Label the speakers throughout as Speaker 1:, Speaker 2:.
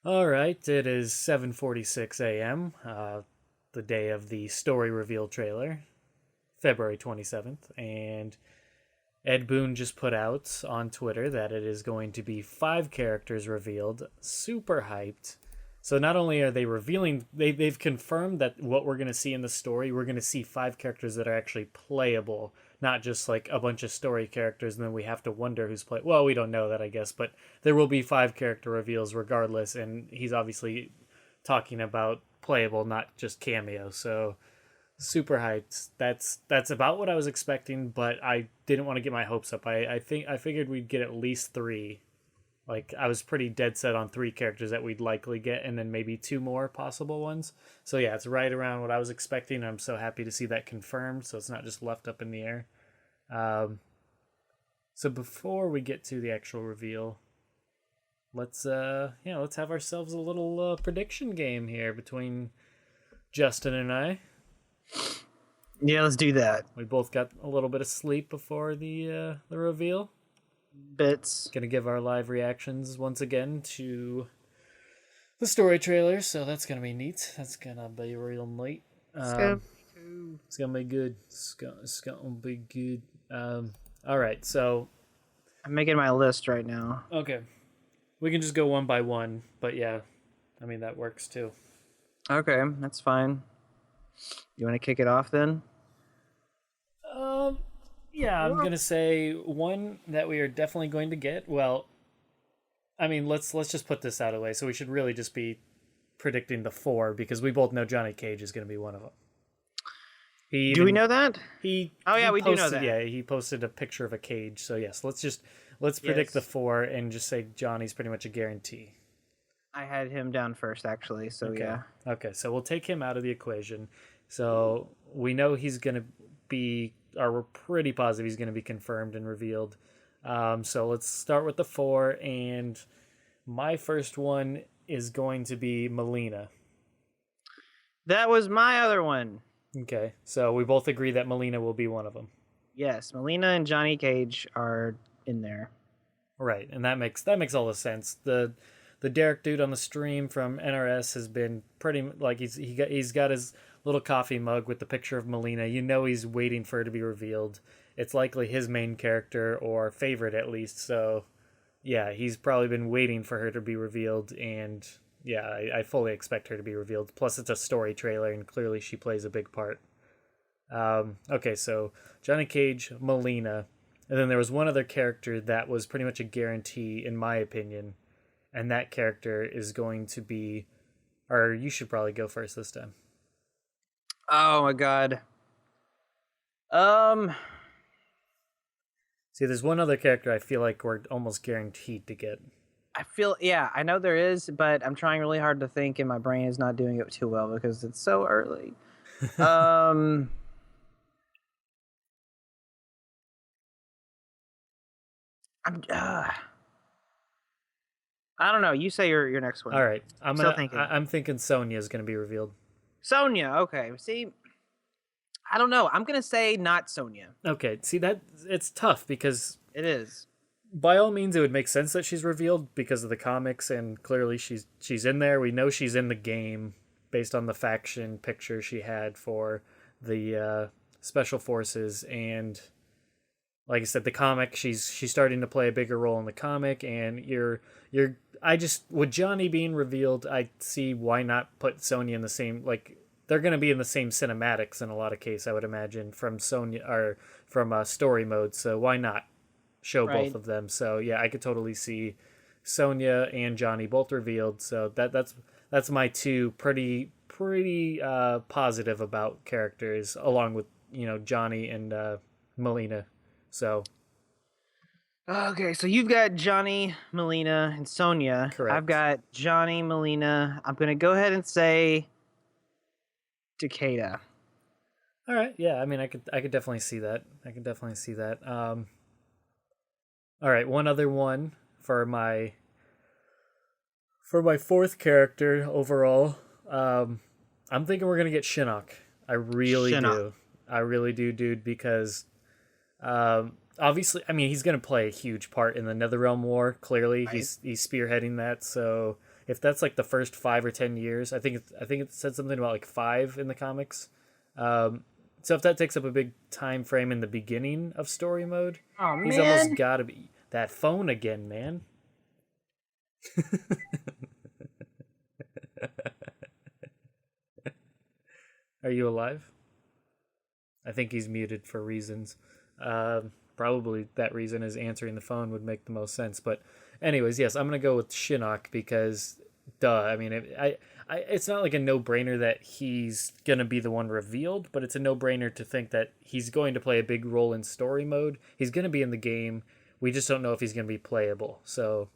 Speaker 1: All right, it is 7:46 a.m., the day of the story reveal trailer, February 27th, and Ed Boon just put out on Twitter that it is going to be 5 characters revealed. Super hyped. So not only are they revealing, they've confirmed that what we're going to see in the story, we're going to see 5 characters that are actually playable, not just like a bunch of story characters, and then we have to wonder who's play. Well, we don't know that, I guess, but there will be 5 character reveals regardless, and he's obviously talking about playable, not just cameo. So super hyped. That's about what I was expecting, but I didn't want to get my hopes up. I figured we'd get at least 3. Like I was pretty dead set on 3 characters that we'd likely get, and then maybe 2 more possible ones. So yeah, it's right around what I was expecting. I'm so happy to see that confirmed. So it's not just left up in the air. Um, so before we get to the actual reveal, let's have ourselves a little prediction game here between Justin and I.
Speaker 2: Yeah, let's do that.
Speaker 1: We both got a little bit of sleep before the reveal.
Speaker 2: Bits.
Speaker 1: Gonna give our live reactions once again to the story trailer, so that's gonna be neat. That's gonna be real neat. It's gonna be good. It's gonna be good. All right, so
Speaker 2: I'm making my list right now.
Speaker 1: okay, we can just go one by one, but yeah, I mean that works too.
Speaker 2: Okay, that's fine. You want to kick it off then?
Speaker 1: Um, yeah, I'm gonna say one that we are definitely going to get. Well, I mean, let's just put this out of the way. So we should really just be predicting the 4 because we both know Johnny Cage is going to be one of them.
Speaker 2: Do we know that?
Speaker 1: He
Speaker 2: Oh yeah,
Speaker 1: he
Speaker 2: we do know
Speaker 1: posted
Speaker 2: that.
Speaker 1: yeah he posted a picture of a cage. So yes, let's predict the
Speaker 2: Yes.
Speaker 1: 4 and just say Johnny's pretty much a guarantee.
Speaker 2: I had him down first, actually. So
Speaker 1: Okay.
Speaker 2: yeah.
Speaker 1: Okay, so we'll take him out of the equation. So we know he's going to be, or we're pretty positive he's going to be confirmed and revealed. So let's start with the 4, and my first one is going to be Melina.
Speaker 2: That was my other one.
Speaker 1: Okay, so we both agree that Melina will be one of them.
Speaker 2: Yes, Melina and Johnny Cage are in there.
Speaker 1: Right, and that makes all the sense. The Derek dude on the stream from NRS has been pretty like he's got his little coffee mug with the picture of Melina. You know he's waiting for her to be revealed. It's likely his main character or favorite at least. So yeah, he's probably been waiting for her to be revealed, and yeah, I fully expect her to be revealed. Plus, it's a story trailer, and clearly she plays a big part. Okay, so Johnny Cage, Melina, and then there was one other character that was pretty much a guarantee, in my opinion, and that character is going to be, or you should probably go first this time.
Speaker 2: Oh my god. Um,
Speaker 1: See, there's one other character I feel like we're almost guaranteed to get.
Speaker 2: I know there is, but I'm trying really hard to think, and my brain is not doing it too well because it's so early. Um, I'm. I don't know. You say your next one.
Speaker 1: All right,
Speaker 2: Still thinking.
Speaker 1: I'm thinking Sonya is gonna be revealed.
Speaker 2: Sonya. Okay. See, I don't know. I'm gonna say not Sonya.
Speaker 1: Okay, see that it's tough because
Speaker 2: It is.
Speaker 1: by all means it would make sense that she's revealed because of the comics, and clearly she's in there. We know she's in the game based on the faction picture she had for the special forces, and like I said, the comic, she's starting to play a bigger role in the comic, and you're I just, with Johnny being revealed, I see why not put Sonya in the same, like they're going to be in the same cinematics in a lot of cases, I would imagine, from Sonya or from story mode. So why not show
Speaker 2: Right.
Speaker 1: both of them? So yeah, I could totally see Sonya and Johnny both revealed. So that's my 2 pretty positive about characters, along with Johnny and Melina. So
Speaker 2: Okay, so you've got Johnny, Melina, and Sonya.
Speaker 1: correct.
Speaker 2: I've got Johnny, Melina. I'm gonna go ahead and say Takeda.
Speaker 1: All right, yeah. I mean, I could definitely see that. I could definitely see that. All right, one other one for my 4th character overall. I'm thinking we're gonna get Shinnok. I really
Speaker 2: Shinnok.
Speaker 1: do. I really do, dude. Because obviously, I mean, he's gonna play a huge part in the NetherRealm War. Clearly,
Speaker 2: Right.
Speaker 1: he's spearheading that. So if that's like the first 5 or 10 years, I think it said something about like 5 in the comics. So if that takes up a big time frame in the beginning of story mode,
Speaker 2: Oh
Speaker 1: he's almost
Speaker 2: man.
Speaker 1: got to be that phone again, man. Are you alive? I think he's muted for reasons. Probably that reason is answering the phone would make the most sense. But, anyways, yes, I'm gonna go with Shinnok because, duh. I mean, it's not like a no-brainer that he's gonna be the one revealed, but it's a no-brainer to think that he's going to play a big role in story mode. He's gonna be in the game. We just don't know if he's gonna be playable. So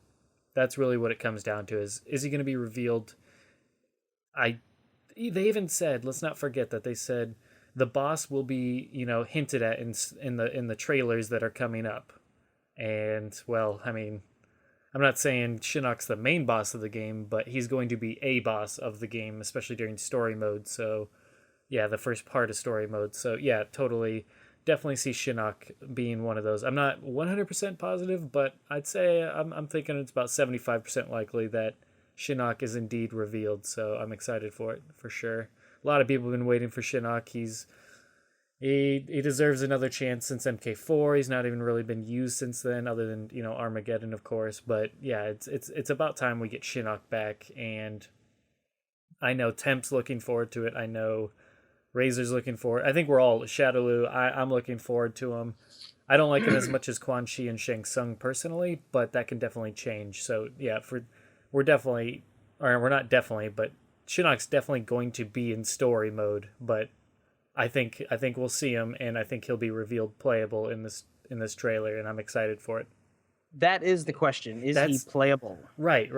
Speaker 1: that's really what it comes down to: is he gonna be revealed? I They even said, let's not forget that they said the boss will be, hinted at in the trailers that are coming up. And well, I mean, I'm not saying Shinnok's the main boss of the game, but he's going to be a boss of the game, especially during story mode. So yeah, the first part of story mode. So yeah, totally, definitely see Shinnok being one of those. I'm not 100% positive, but I'd say I'm thinking it's about 75% likely that Shinnok is indeed revealed. So I'm excited for it for sure. A lot of people have been waiting for Shinnok. He deserves another chance since MK4. He's not even really been used since then, other than Armageddon, of course. But yeah, it's about time we get Shinnok back, and I know Temp's looking forward to it. I know Razor's looking forward. I think we're all Shadowloo. I'm looking forward to him. I don't like him as much as Quan Chi and Shang Tsung personally, but that can definitely change. So yeah, we're definitely, or we're not definitely, but Shinnok's definitely going to be in story mode, but I think we'll see him, and I think he'll be revealed playable in this trailer, and I'm excited for it.
Speaker 2: That is the question. Is he
Speaker 1: That's
Speaker 2: playable?
Speaker 1: right.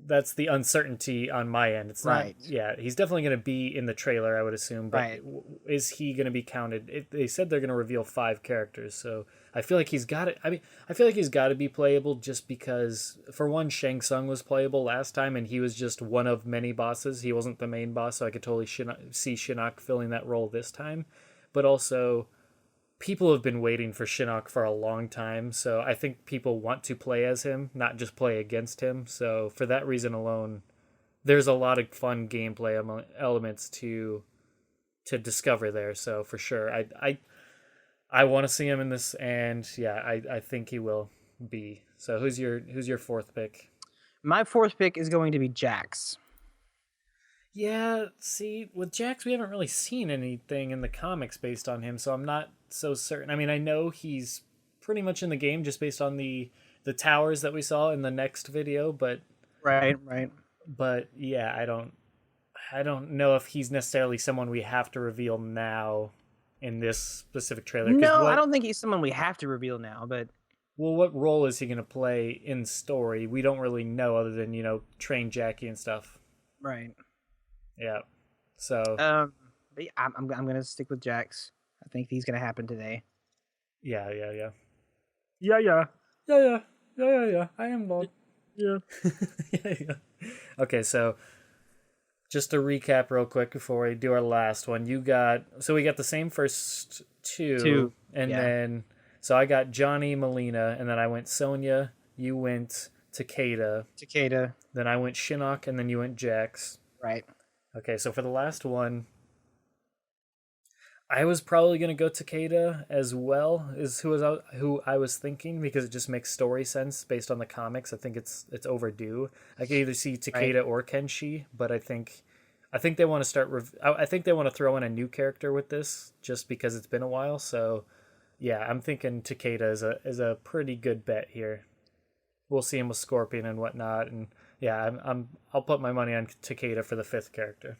Speaker 1: That's the uncertainty on my end. It's not.
Speaker 2: Right.
Speaker 1: Yeah, he's definitely going to be in the trailer, I would assume. But
Speaker 2: Right.
Speaker 1: is he going to be counted? They said they're going to reveal 5 characters, so I feel like he's got it. I mean, I feel like he's got to be playable just because, for one, Shang Tsung was playable last time, and he was just one of many bosses. He wasn't the main boss, so I could totally see Shinnok filling that role this time. But also, people have been waiting for Shinnok for a long time, so I think people want to play as him, not just play against him. So for that reason alone, there's a lot of fun gameplay elements to discover there. So for sure, I want to see him in this, and yeah, I think he will be. So who's your fourth pick?
Speaker 2: My fourth pick is going to be Jax.
Speaker 1: Yeah, see, with Jax, we haven't really seen anything in the comics based on him, so I'm not so certain. I mean, I know he's pretty much in the game just based on the towers that we saw in the next video, but
Speaker 2: Right. Right.
Speaker 1: yeah, I don't know if he's necessarily someone we have to reveal now in this specific trailer.
Speaker 2: No, I don't think he's someone we have to reveal now, but
Speaker 1: What role is he going to play in story? We don't really know other than train Jackie and stuff.
Speaker 2: right.
Speaker 1: Yeah. So
Speaker 2: But yeah, I'm gonna stick with Jax. I think he's gonna happen today.
Speaker 1: yeah. Yeah. I am bald.
Speaker 2: Yeah.
Speaker 1: Yeah. Okay, so just to recap real quick before we do our last one, we got the same first two, and
Speaker 2: yeah.
Speaker 1: then so I got Johnny Molina, and then I went Sonya. You went Takeda. Then I went Shinnok, and then you went Jax.
Speaker 2: Right.
Speaker 1: Okay, so for the last one, I was probably gonna go Takeda as well, is who I was thinking, because it just makes story sense based on the comics. I think it's overdue. I could either see Takeda or Kenshi, but I think they want to start. I think they want to throw in a new character with this, just because it's been a while. So yeah, I'm thinking Takeda is a pretty good bet here. We'll see him with Scorpion and whatnot, and yeah, I'll put my money on Takeda for the 5th character.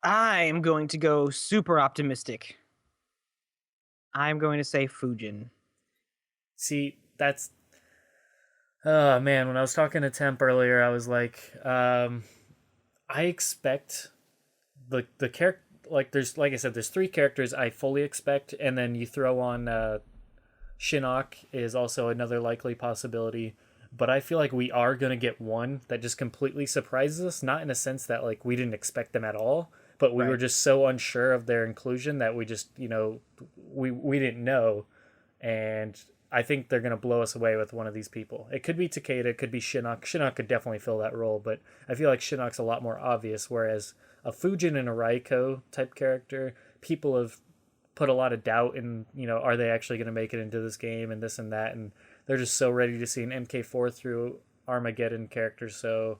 Speaker 2: I am going to go super optimistic. I'm going to say Fujin.
Speaker 1: See, that's oh man, when I was talking to Temp earlier, I was like, I expect the character, like I said, there's 3 characters I fully expect, and then you throw on Shinnok is also another likely possibility. But I feel like we are going to get one that just completely surprises us, not in a sense that like we didn't expect them at all, but we were just so unsure of their inclusion that we just, we didn't know. And I think they're gonna blow us away with one of these people. It could be Takeda, it could be Shinnok. Shinnok could definitely fill that role, but I feel like Shinnok's a lot more obvious. Whereas a Fujin and a Raiko type character, people have put a lot of doubt in, are they actually going to make it into this game and this and that, and they're just so ready to see an MK4 through Armageddon character. So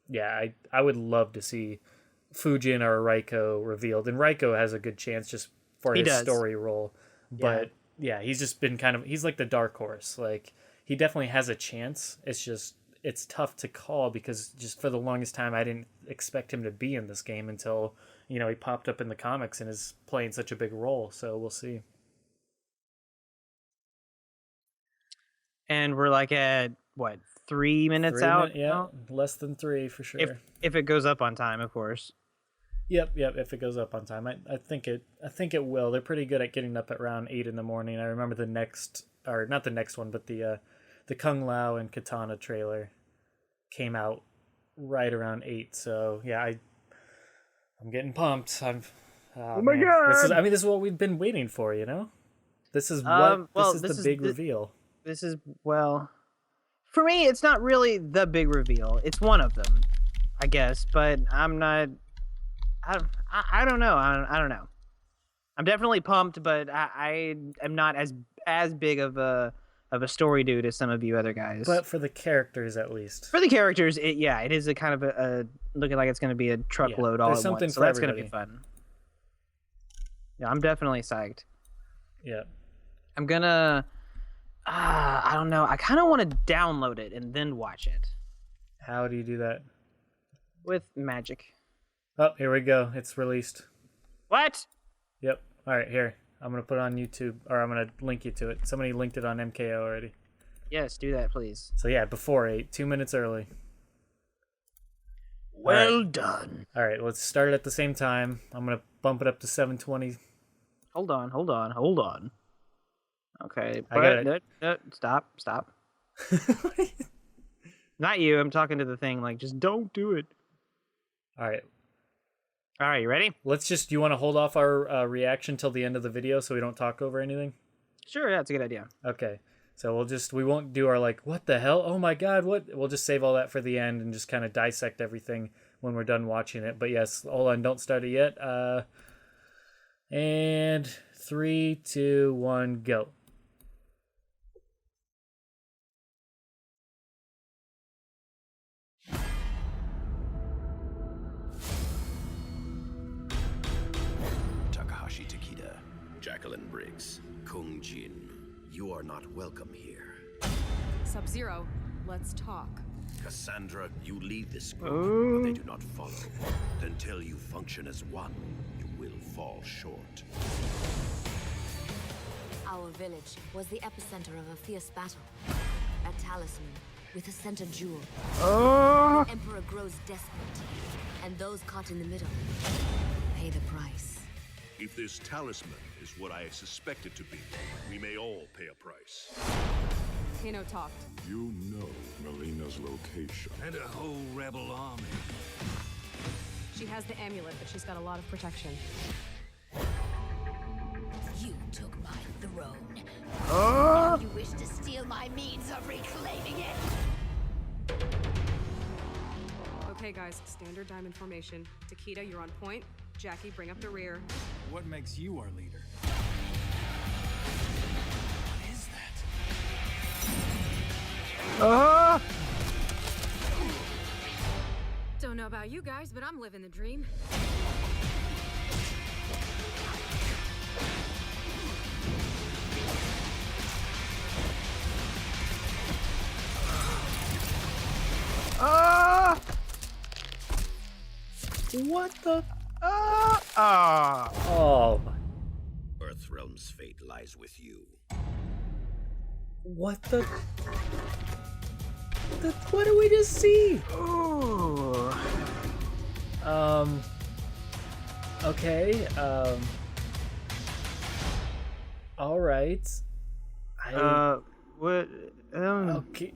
Speaker 1: yeah, I would love to see Fujin or Raiko revealed, and Raiko has a good chance just for his story role. But yeah, he's just been he's like the dark horse. Like, he definitely has a chance. It's tough to call because just for the longest time I didn't expect him to be in this game until he popped up in the comics and is playing such a big role. So we'll see.
Speaker 2: And we're like at what, 3 minutes out?
Speaker 1: Yeah, less than 3 for sure.
Speaker 2: If it goes up on time, of course.
Speaker 1: Yep. If it goes up on time, I think it will. They're pretty good at getting up at around 8 in the morning. I remember not the next one, but the Kung Lao and Katana trailer came out right around 8. So yeah, I'm getting pumped. Oh my god! This is what we've been waiting for. This is the big reveal.
Speaker 2: This is, for me, it's not really the big reveal. It's one of them, I guess. But I'm not. I don't know. I don't know. I'm definitely pumped, but I am not as big of a story dude as some of you other guys.
Speaker 1: But for the characters, at least.
Speaker 2: For the characters, it is a kind of a looking like it's going to be a truckload all at once. So that's going to be fun. Yeah, I'm definitely psyched.
Speaker 1: Yeah.
Speaker 2: I'm gonna. I don't know. I kind of want to download it and then watch it.
Speaker 1: How do you do that?
Speaker 2: With magic.
Speaker 1: Oh, here we go. It's released.
Speaker 2: What?
Speaker 1: Yep. All right, here. I'm going to put it on YouTube, or I'm going to link you to it. Somebody linked it on MKO already.
Speaker 2: Yes, do that, please.
Speaker 1: So yeah, before 8, 2 minutes early.
Speaker 2: Well done.
Speaker 1: All right, let's start it at the same time. I'm going to bump it up to 720.
Speaker 2: Hold on. Okay.
Speaker 1: I got it.
Speaker 2: Stop. Not you. I'm talking to the thing. Like, just don't do it.
Speaker 1: All right,
Speaker 2: you ready?
Speaker 1: do you want to hold off our reaction till the end of the video so we don't talk over anything?
Speaker 2: Sure, yeah, that's a good idea.
Speaker 1: Okay, so we won't do our like, what the hell? Oh my god, what? We'll just save all that for the end and just kind of dissect everything when we're done watching it. But yes, hold on, don't start it yet. And 3, 2, 1, go.
Speaker 3: Kung Jin, you are not welcome here.
Speaker 4: Sub-Zero, let's talk.
Speaker 3: Cassandra, you lead this group, but they do not follow. Until you function as one, you will fall short.
Speaker 5: Our village was the epicenter of a fierce battle. A talisman with a center jewel. The Emperor grows desperate, and those caught in the middle pay the price.
Speaker 6: If this talisman is what I suspect it to be, we may all pay a price.
Speaker 4: Kano talked.
Speaker 7: You know Melina's location.
Speaker 6: And a whole rebel army.
Speaker 4: She has the amulet, but she's got a lot of protection.
Speaker 5: You took my throne. Now you wish to steal my means of reclaiming it.
Speaker 4: Okay, guys, standard diamond formation. Takeda, you're on point. Jackie, bring up the rear.
Speaker 8: What makes you our leader? What is that?
Speaker 4: Don't know about you guys, but I'm living the dream.
Speaker 1: What the?
Speaker 2: Oh.
Speaker 3: Earthrealm's fate lies with you.
Speaker 1: What the? What did we just see?
Speaker 2: Ooh.
Speaker 1: Okay. All right.
Speaker 2: What?
Speaker 1: Okay.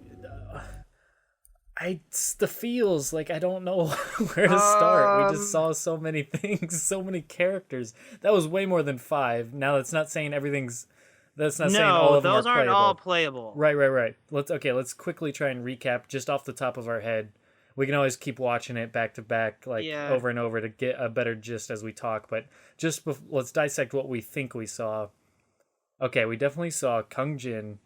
Speaker 1: It's the feels like I don't know where to start. We just saw so many things, so many characters. That was way more than 5. Now that's not saying everything's That's not saying all of them are
Speaker 2: those aren't
Speaker 1: playable.
Speaker 2: all playable.
Speaker 1: Right. Let's quickly try and recap just off the top of our head. We can always keep watching it back to back, over and over to get a better gist as we talk. But let's dissect what we think we saw. Okay, we definitely saw Kung Jin.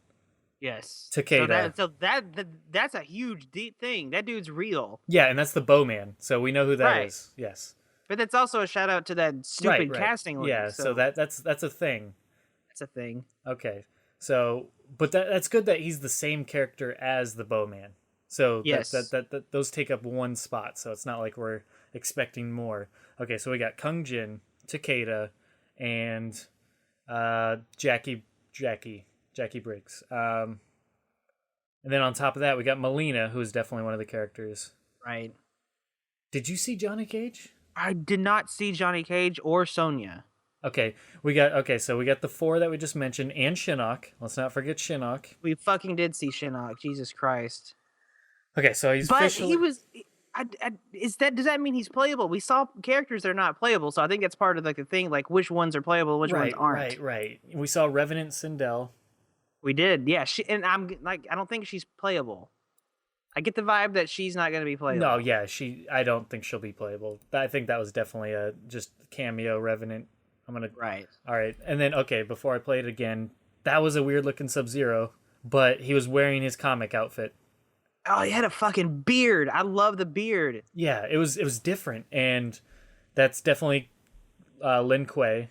Speaker 2: Yes.
Speaker 1: Takeda.
Speaker 2: That's a huge deep thing. That dude's real.
Speaker 1: Yeah, and that's the Bowman, so we know who that is. Yes.
Speaker 2: But that's also a shout out to that stupid casting link.
Speaker 1: Yeah, so that's a thing.
Speaker 2: That's a thing.
Speaker 1: Okay. So, but that's good that he's the same character as the Bowman. So
Speaker 2: yes.
Speaker 1: that those take up one spot, so it's not like we're expecting more. Okay, so we got Kung Jin, Takeda, and Jackie Briggs. And then on top of that, we got Melina, who is definitely one of the characters.
Speaker 2: Right.
Speaker 1: Did you see Johnny Cage?
Speaker 2: I did not see Johnny Cage or Sonya.
Speaker 1: Okay, so we got the four that we just mentioned, and Shinnok. Let's not forget Shinnok.
Speaker 2: We fucking did see Shinnok. Jesus Christ.
Speaker 1: Okay, so he's
Speaker 2: but
Speaker 1: officially...
Speaker 2: he was. Does that mean he's playable? We saw characters that are not playable, so I think that's part of the thing. Like which ones are playable, which ones aren't.
Speaker 1: Right. We saw Revenant Sindel.
Speaker 2: We did, yeah. I don't think she's playable. I get the vibe that she's not going to be playable.
Speaker 1: No, yeah, I don't think she'll be playable. I think that was definitely a just cameo Revenant.
Speaker 2: Right.
Speaker 1: All right, and then before I play it again, that was a weird looking Sub-Zero, but he was wearing his comic outfit.
Speaker 2: Oh, he had a fucking beard. I love the beard.
Speaker 1: Yeah, it was different, and that's definitely Lin Kuei,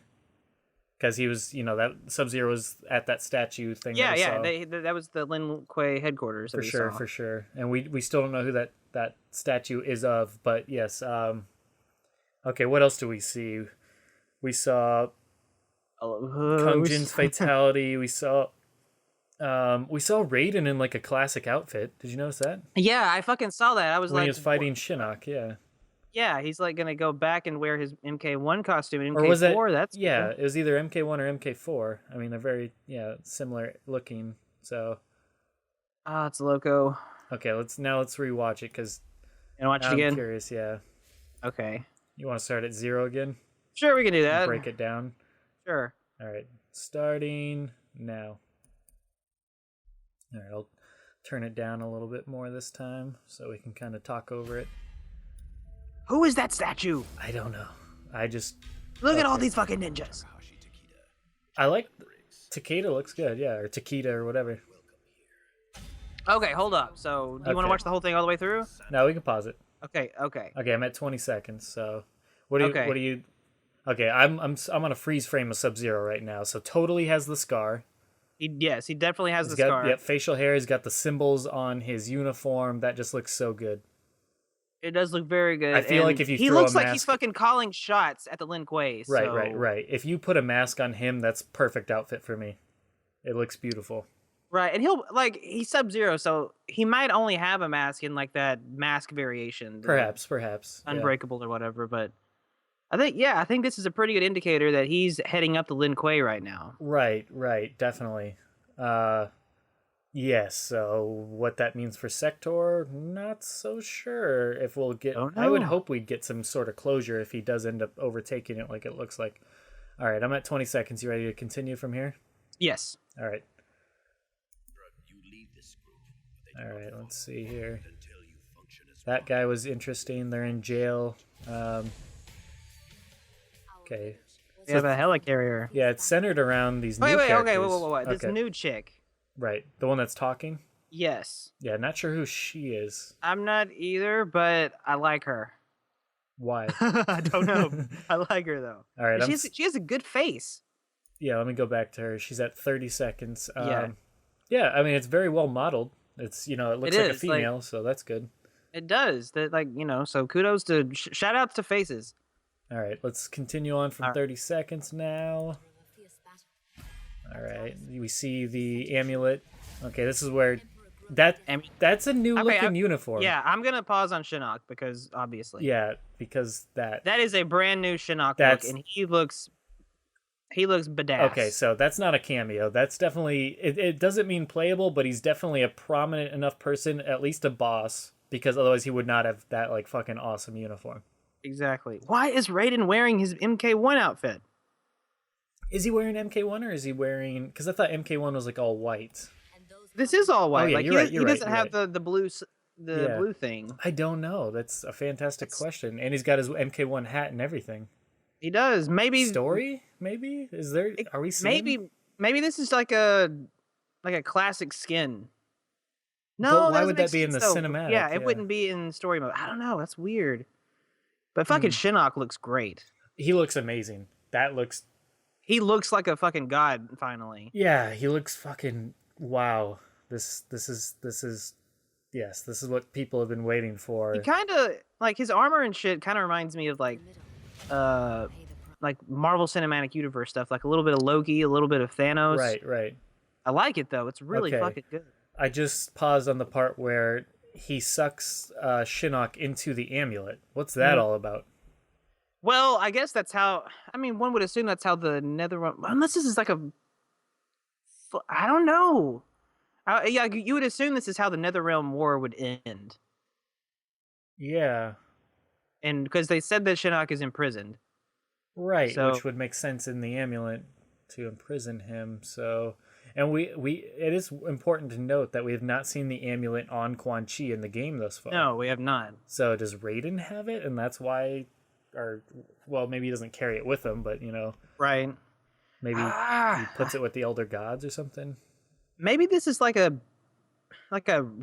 Speaker 1: because he was, that Sub-Zero was at that statue thing.
Speaker 2: Yeah. That was the Lin Kuei headquarters.
Speaker 1: For sure. And we still don't know who that statue is of, but yes. Okay, what else do we see? We saw Kung Jin's fatality. We saw Raiden in like a classic outfit. Did you notice that?
Speaker 2: Yeah, I fucking saw that. I was
Speaker 1: when
Speaker 2: like,
Speaker 1: he was fighting Shinnok. Yeah.
Speaker 2: Yeah, he's like gonna go back and wear his MK1 costume in MK4.
Speaker 1: Or was that,
Speaker 2: that's
Speaker 1: yeah,
Speaker 2: cool.
Speaker 1: It was either MK1 or MK4. I mean, they're very similar looking. So.
Speaker 2: It's loco.
Speaker 1: Okay, let's rewatch it because.
Speaker 2: And watch it again.
Speaker 1: I'm curious. Yeah.
Speaker 2: Okay.
Speaker 1: You want to start at 0 again?
Speaker 2: Sure, we can do that.
Speaker 1: Break it down.
Speaker 2: Sure.
Speaker 1: All right, starting now. All right, I'll turn it down a little bit more this time so we can kind of talk over it.
Speaker 2: Who is that statue?
Speaker 1: I don't know. I just
Speaker 2: look at all these fucking ninjas.
Speaker 1: I like Takeda looks good, yeah, or Takeda or whatever.
Speaker 2: Okay, hold up. So, do you want to watch the whole thing all the way through?
Speaker 1: No, we can pause it.
Speaker 2: Okay.
Speaker 1: Okay, I'm at 20 seconds. So, what do you? Okay, I'm on a freeze frame of Sub-Zero right now. So totally has the scar.
Speaker 2: He definitely has the scar.
Speaker 1: Yeah, facial hair. He's got the symbols on his uniform. That just looks so good.
Speaker 2: It does look very good.
Speaker 1: I feel like if you
Speaker 2: he
Speaker 1: throw
Speaker 2: looks
Speaker 1: a
Speaker 2: like
Speaker 1: mask...
Speaker 2: he's fucking calling shots at the Lin Kuei. So...
Speaker 1: Right. If you put a mask on him, that's perfect outfit for me. It looks beautiful.
Speaker 2: Right, and he's Sub-Zero, so he might only have a mask in like that mask variation.
Speaker 1: Perhaps.
Speaker 2: Unbreakable or whatever, but I think this is a pretty good indicator that he's heading up to Lin Kuei right now.
Speaker 1: Right, definitely. Yes, so what that means for Sector, not so sure if we'll get... I would hope we'd get some sort of closure if he does end up overtaking it like it looks like. All right, I'm at 20 seconds. You ready to continue from here?
Speaker 2: Yes.
Speaker 1: All right. All right, let's see here. That guy was interesting. They're in jail. Okay.
Speaker 2: We have a helicarrier.
Speaker 1: Yeah, it's centered around these new characters.
Speaker 2: Okay, wait. This new chick.
Speaker 1: Right, the one that's talking?
Speaker 2: Yes.
Speaker 1: Yeah, not sure who she is.
Speaker 2: I'm not either, but I like her.
Speaker 1: Why?
Speaker 2: I don't know. I like her, though.
Speaker 1: All right.
Speaker 2: She has a good face.
Speaker 1: Yeah, let me go back to her. She's at 30 seconds.
Speaker 2: Yeah,
Speaker 1: I mean, it's very well modeled. It's, it looks like a female, so that's good.
Speaker 2: It does. So kudos to... shout outs to faces.
Speaker 1: All right, let's continue on from 30 seconds now. All right, we see the amulet. Okay, this is where that's a new looking uniform.
Speaker 2: Yeah, I'm gonna pause on Shinnok because obviously.
Speaker 1: Yeah, because that
Speaker 2: is a brand new Shinnok look, and he looks badass.
Speaker 1: Okay, so that's not a cameo. That's definitely it doesn't mean playable, but he's definitely a prominent enough person, at least a boss, because otherwise he would not have that like fucking awesome uniform.
Speaker 2: Exactly. Why is Raiden wearing his MK1 outfit?
Speaker 1: Is he wearing MK1 or is he wearing? Because I thought MK1 was like all white.
Speaker 2: This is all white.
Speaker 1: yeah,
Speaker 2: Like
Speaker 1: you're right,
Speaker 2: he doesn't have
Speaker 1: right.
Speaker 2: the blue
Speaker 1: Yeah.
Speaker 2: blue thing.
Speaker 1: I don't know. That's a fantastic question. And he's got his MK1 hat and everything.
Speaker 2: He does. Maybe
Speaker 1: Story? Maybe is there? Are we seeing?
Speaker 2: maybe this is like a classic skin. No,
Speaker 1: But why
Speaker 2: doesn't
Speaker 1: would
Speaker 2: make
Speaker 1: that be in the
Speaker 2: sense, though.
Speaker 1: cinematic?
Speaker 2: Yeah, it wouldn't be in story mode. I don't know. That's weird. But fucking Shinnok looks great.
Speaker 1: He looks amazing. That looks.
Speaker 2: He looks like a fucking god. Finally.
Speaker 1: Yeah, he looks fucking wow. This is yes. This is what people have been waiting for.
Speaker 2: He kind of like his armor and shit. Kind of reminds me of like Marvel Cinematic Universe stuff. Like a little bit of Loki, a little bit of Thanos.
Speaker 1: Right.
Speaker 2: I like it though. It's really
Speaker 1: Okay.
Speaker 2: fucking good.
Speaker 1: I just paused on the part where he sucks Shinnok into the amulet. What's that all about?
Speaker 2: Well, I guess that's how. I mean, one would assume that's how the Netherrealm. Unless this is like a. I don't know. Yeah, you would assume this is how the Netherrealm War would end,
Speaker 1: Yeah,
Speaker 2: and because they said that Shinnok is imprisoned.
Speaker 1: right.
Speaker 2: So-
Speaker 1: Which would make sense in the amulet to imprison him. So, and we it is important to note that we have not seen the amulet on Quan Chi in the game thus far.
Speaker 2: No, we have not.
Speaker 1: So does Raiden have it, and that's why, or well, maybe he doesn't carry it with him, but
Speaker 2: Right.
Speaker 1: maybe he puts it with the Elder Gods or something.
Speaker 2: Maybe this is like a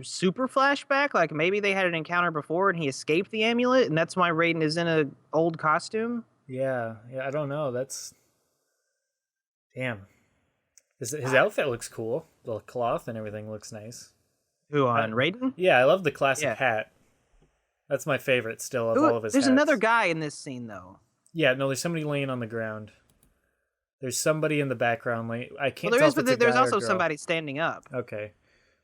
Speaker 2: super flashback. Like maybe they had an encounter before and he escaped the amulet, and that's why Raiden is in a old costume.
Speaker 1: Yeah, I don't know. That's damn. His outfit looks cool. The cloth and everything looks nice.
Speaker 2: Who on Raiden?
Speaker 1: Yeah, I love the classic
Speaker 2: Yeah.
Speaker 1: hat. That's my favorite still of all of his
Speaker 2: There's
Speaker 1: hats.
Speaker 2: another guy in this scene though.
Speaker 1: Yeah, no, there's somebody laying on the ground. There's somebody in the background. I can't
Speaker 2: Well, there
Speaker 1: tell
Speaker 2: is,
Speaker 1: if it's
Speaker 2: but
Speaker 1: a
Speaker 2: there's
Speaker 1: guy or
Speaker 2: also
Speaker 1: girl.
Speaker 2: somebody standing up.
Speaker 1: Okay.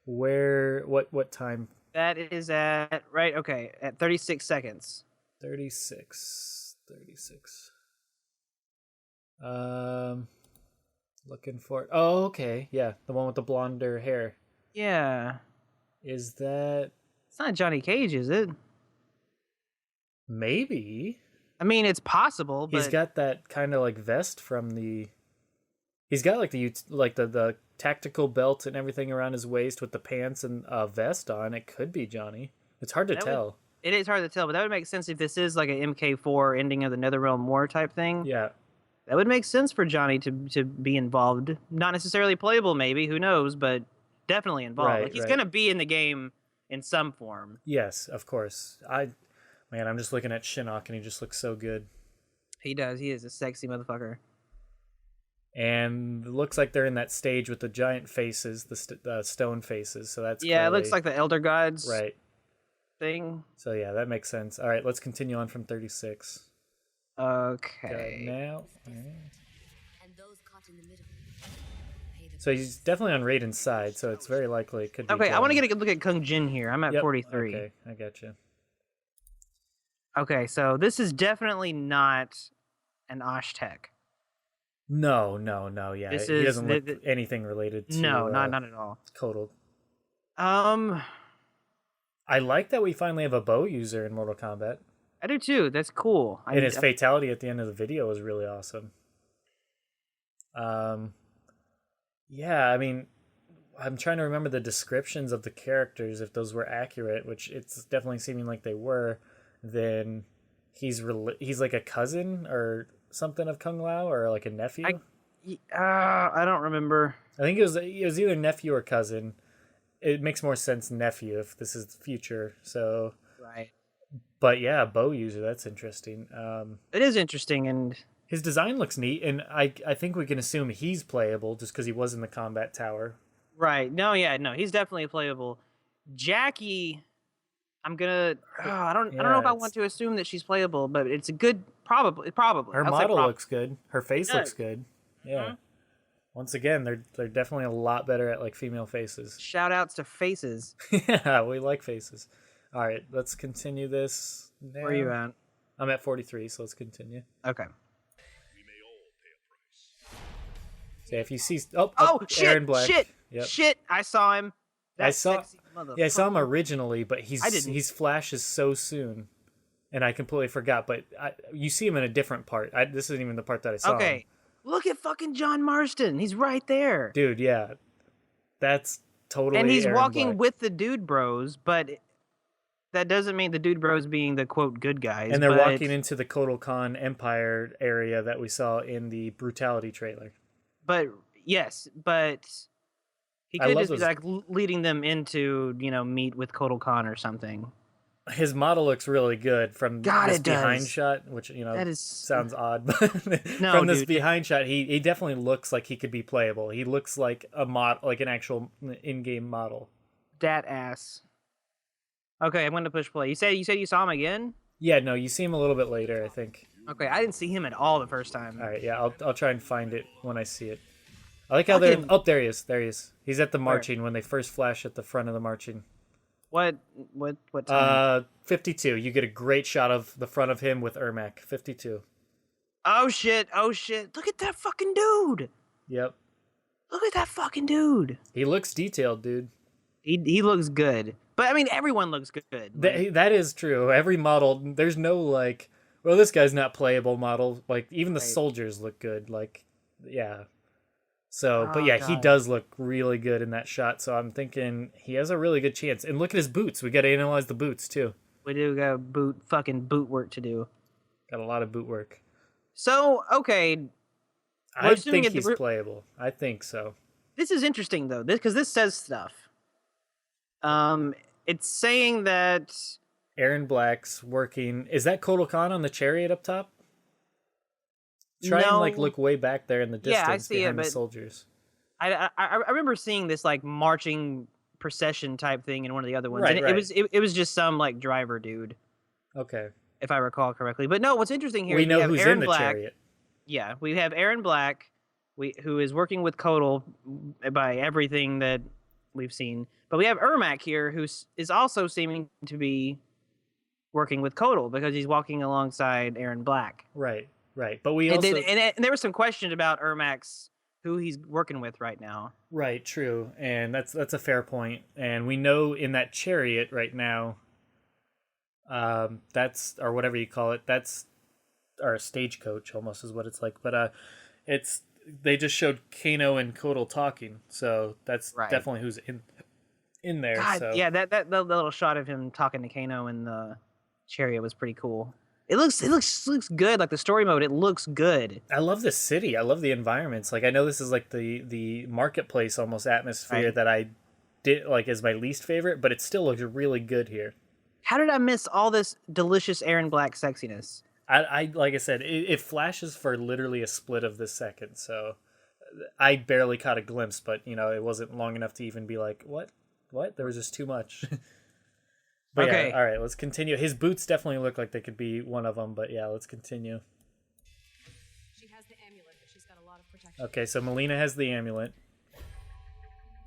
Speaker 1: Where? What time?
Speaker 2: That is at right. Okay, at 36 seconds.
Speaker 1: 36. Looking for it. Oh, okay. Yeah, the one with the blonder hair.
Speaker 2: Yeah,
Speaker 1: Is that
Speaker 2: it's not Johnny Cage, is it?
Speaker 1: maybe?
Speaker 2: I mean, it's possible, but
Speaker 1: He's got that kind of like vest from the. He's got like the tactical belt and everything around his waist with the pants and vest on. It could be Johnny. It's hard to tell.
Speaker 2: it is hard to tell. But that would make sense if this is like an MK4 ending of the Netherrealm War type thing.
Speaker 1: Yeah.
Speaker 2: That would make sense for Johnny to be involved. Not necessarily playable, maybe. Who knows? But definitely involved.
Speaker 1: Right,
Speaker 2: Like he's
Speaker 1: right.
Speaker 2: gonna be in the game in some form.
Speaker 1: Yes, of course. Man, I'm just looking at Shinnok and he just looks so good.
Speaker 2: He does. He is a sexy motherfucker.
Speaker 1: And it looks like they're in that stage with the giant faces, the stone faces. So that's
Speaker 2: Yeah, it looks
Speaker 1: clearly-
Speaker 2: like the Elder Gods
Speaker 1: right.
Speaker 2: thing.
Speaker 1: So yeah, that makes sense. All right, let's continue on from 36.
Speaker 2: Okay.
Speaker 1: Now,
Speaker 5: And those caught in the middle. Pay the
Speaker 1: so he's definitely on Raiden's side. So it's very likely it could be.
Speaker 2: Okay, I want to
Speaker 1: Johnny.
Speaker 2: get a good look at Kung Jin here. I'm at
Speaker 1: Yep,
Speaker 2: 43.
Speaker 1: Okay, I got you.
Speaker 2: Okay, so this is definitely not an Osh-Tech.
Speaker 1: No, yeah,
Speaker 2: This
Speaker 1: he
Speaker 2: is
Speaker 1: doesn't look anything related to.
Speaker 2: No, not at all.
Speaker 1: Kotal.
Speaker 2: I
Speaker 1: I like that we finally have a bow user in Mortal Kombat,
Speaker 2: do too. That's cool.
Speaker 1: and his fatality at the end of the video was really awesome. Yeah, I mean, I'm trying to remember the descriptions of the characters if those were accurate, which it's definitely seeming like they were. Then he's like a cousin or something of Kung Lao, or like a nephew.
Speaker 2: I don't remember.
Speaker 1: I think it was either nephew or cousin. It makes more sense nephew if this is the future. So,
Speaker 2: Right.
Speaker 1: but yeah, bow user, that's interesting.
Speaker 2: It is interesting, and
Speaker 1: His design looks neat, and I think we can assume he's playable just because he was in the combat tower.
Speaker 2: right. No, he's definitely playable. Jackie, I don't know if I want to assume that she's playable, but it's a good probably.
Speaker 1: Her
Speaker 2: I'll say
Speaker 1: model
Speaker 2: prob-
Speaker 1: looks good. Her face
Speaker 2: It
Speaker 1: looks
Speaker 2: does.
Speaker 1: good. Yeah.
Speaker 2: Mhm.
Speaker 1: Once again, they're definitely a lot better at like female faces.
Speaker 2: Shout outs to faces.
Speaker 1: Yeah, we like faces. All right, let's continue this. Now.
Speaker 2: Where are you at?
Speaker 1: I'm at 43, so let's continue.
Speaker 2: Okay.
Speaker 1: So if you see,
Speaker 2: Oh shit!
Speaker 1: Aaron Black.
Speaker 2: Shit!
Speaker 1: Yep.
Speaker 2: Shit! I saw him. That
Speaker 1: I saw.
Speaker 2: sexy motherfucker.
Speaker 1: Yeah, I saw him originally, but
Speaker 2: I didn't.
Speaker 1: he's flashes so soon, and I completely forgot. But you see him in a different part. This isn't even the part that I saw.
Speaker 2: Okay.
Speaker 1: Him.
Speaker 2: Look at fucking John Marston. He's right there.
Speaker 1: Dude, yeah. That's totally
Speaker 2: And he's
Speaker 1: Aaron
Speaker 2: walking
Speaker 1: Black.
Speaker 2: with the Dude Bros, but that doesn't mean the Dude Bros being the, quote, good guys.
Speaker 1: And they're
Speaker 2: but,
Speaker 1: walking into the Kotal Khan Empire area that we saw in the Brutality trailer.
Speaker 2: But, yes, but he
Speaker 1: I
Speaker 2: could
Speaker 1: love
Speaker 2: just be,
Speaker 1: those-
Speaker 2: like, leading them into, meet with Kotal Khan or something.
Speaker 1: His model looks really good from
Speaker 2: God,
Speaker 1: this
Speaker 2: it
Speaker 1: behind
Speaker 2: does.
Speaker 1: shot, which,
Speaker 2: That is...
Speaker 1: sounds odd, but
Speaker 2: No,
Speaker 1: from this
Speaker 2: dude.
Speaker 1: behind shot, he definitely looks like he could be playable. He looks like like an actual in-game model.
Speaker 2: Dat ass. Okay, I'm going to push play. You said you saw him again?
Speaker 1: Yeah, no, you see him a little bit later, I think.
Speaker 2: Okay, I didn't see him at all the first time.
Speaker 1: All right, yeah, I'll try and find it when I see it. I like how
Speaker 2: Fucking-
Speaker 1: they're... Oh, there he is. There he is. He's at the marching when they first flash at the front of the marching.
Speaker 2: What time?
Speaker 1: 52. You get a great shot of the front of him with Ermac. 52.
Speaker 2: Oh shit. Look at that fucking dude.
Speaker 1: Yep.
Speaker 2: Look at that fucking dude.
Speaker 1: He looks detailed, dude.
Speaker 2: He looks good. But I mean everyone looks good. Like,
Speaker 1: That is true. Every model, there's no like, well, this guy's not playable model. Like, even the
Speaker 2: Right.
Speaker 1: soldiers look good. Like, yeah. So,
Speaker 2: Oh,
Speaker 1: but yeah, he
Speaker 2: God.
Speaker 1: does look really good in that shot. So I'm thinking he has a really good chance. And look at his boots. We got to analyze the boots too.
Speaker 2: we do got fucking boot work to do.
Speaker 1: Got a lot of boot work.
Speaker 2: So, okay,
Speaker 1: I
Speaker 2: assuming
Speaker 1: think
Speaker 2: it-
Speaker 1: he's playable. I think so.
Speaker 2: this is interesting though. Because this says stuff. It's saying that
Speaker 1: Aaron Black's working. Is that Kotal Khan on the chariot up top? Try and like
Speaker 2: No.
Speaker 1: look way back there in the
Speaker 2: Yeah,
Speaker 1: distance
Speaker 2: I see it,
Speaker 1: behind the
Speaker 2: but-
Speaker 1: soldiers.
Speaker 2: I remember seeing this like marching procession type thing in one of the other ones.
Speaker 1: Right,
Speaker 2: and
Speaker 1: right.
Speaker 2: it was just some like driver dude,
Speaker 1: Okay.
Speaker 2: if I recall correctly. But no, what's interesting here
Speaker 1: We
Speaker 2: is
Speaker 1: know
Speaker 2: have
Speaker 1: who's
Speaker 2: Aaron
Speaker 1: in the
Speaker 2: Black.
Speaker 1: chariot.
Speaker 2: Yeah, we have Aaron Black, who is working with Kotal by everything that we've seen. But we have Ermac here, who is also seeming to be working with Kotal because he's walking alongside Aaron Black.
Speaker 1: Right, right. But we
Speaker 2: And,
Speaker 1: also...
Speaker 2: and there was some question about Ermac's who he's working with right now.
Speaker 1: Right, true. And that's a fair point. And we know in that chariot right now, that's, or whatever you call it, that's our stagecoach almost is what it's like. But it's, they just showed Kano and Kotal talking. So that's
Speaker 2: Right.
Speaker 1: definitely who's in there.
Speaker 2: God,
Speaker 1: so.
Speaker 2: yeah, that little shot of him talking to Kano in the chariot was pretty cool. It looks good. Like the story mode, it looks good.
Speaker 1: I love this city. I love the environments. Like, I know this is like the marketplace almost atmosphere
Speaker 2: Right.
Speaker 1: that I did like is my least favorite, but it still looks really good here.
Speaker 2: How did I miss all this delicious Aaron Black sexiness?
Speaker 1: I like I said, it flashes for literally a split of this second, so I barely caught a glimpse, but it wasn't long enough to even be like, what? There was just too much. But
Speaker 2: Okay.
Speaker 1: yeah, all right, let's continue. His boots definitely look like they could be one of them, but yeah, let's continue.
Speaker 4: She has the amulet, but she's got a lot of protection.
Speaker 1: Okay, so Melina has the amulet.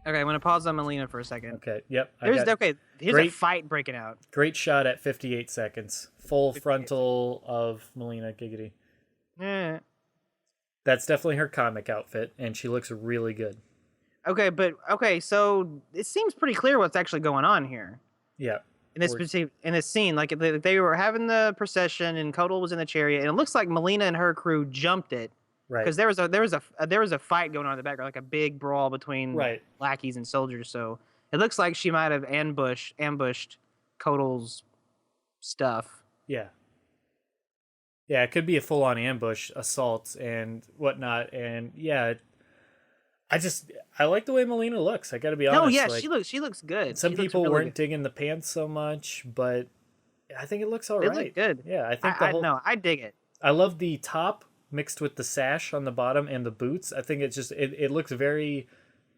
Speaker 2: Okay, I'm gonna pause on Melina for a second.
Speaker 1: Okay, yep.
Speaker 2: Here's a
Speaker 1: great-
Speaker 2: fight breaking out.
Speaker 1: Great shot at 58 seconds. Full frontal of Melina Giggity.
Speaker 2: Eh.
Speaker 1: That's definitely her comic outfit, and she looks really good.
Speaker 2: Okay, so it seems pretty clear what's actually going on here
Speaker 1: Yeah.
Speaker 2: in this scene. Like they were having the procession, and Kotal was in the chariot, and it looks like Melina and her crew jumped it
Speaker 1: Right.
Speaker 2: because there was a fight going on in the background, like a big brawl between
Speaker 1: Right.
Speaker 2: lackeys and soldiers. So it looks like she might have ambushed Kotal's stuff.
Speaker 1: Yeah. Yeah, it could be a full-on ambush, assault, and whatnot. And yeah, I like the way Melina looks. I got to be honest.
Speaker 2: No, yeah,
Speaker 1: like,
Speaker 2: she looks good.
Speaker 1: some
Speaker 2: She looks
Speaker 1: people
Speaker 2: really
Speaker 1: weren't
Speaker 2: good.
Speaker 1: digging the pants so much, but I think it looks all
Speaker 2: It
Speaker 1: right.
Speaker 2: looked good.
Speaker 1: Yeah, I think the whole.
Speaker 2: No, I dig it.
Speaker 1: I love the top mixed with the sash on the bottom and the boots. I think it's just it looks very,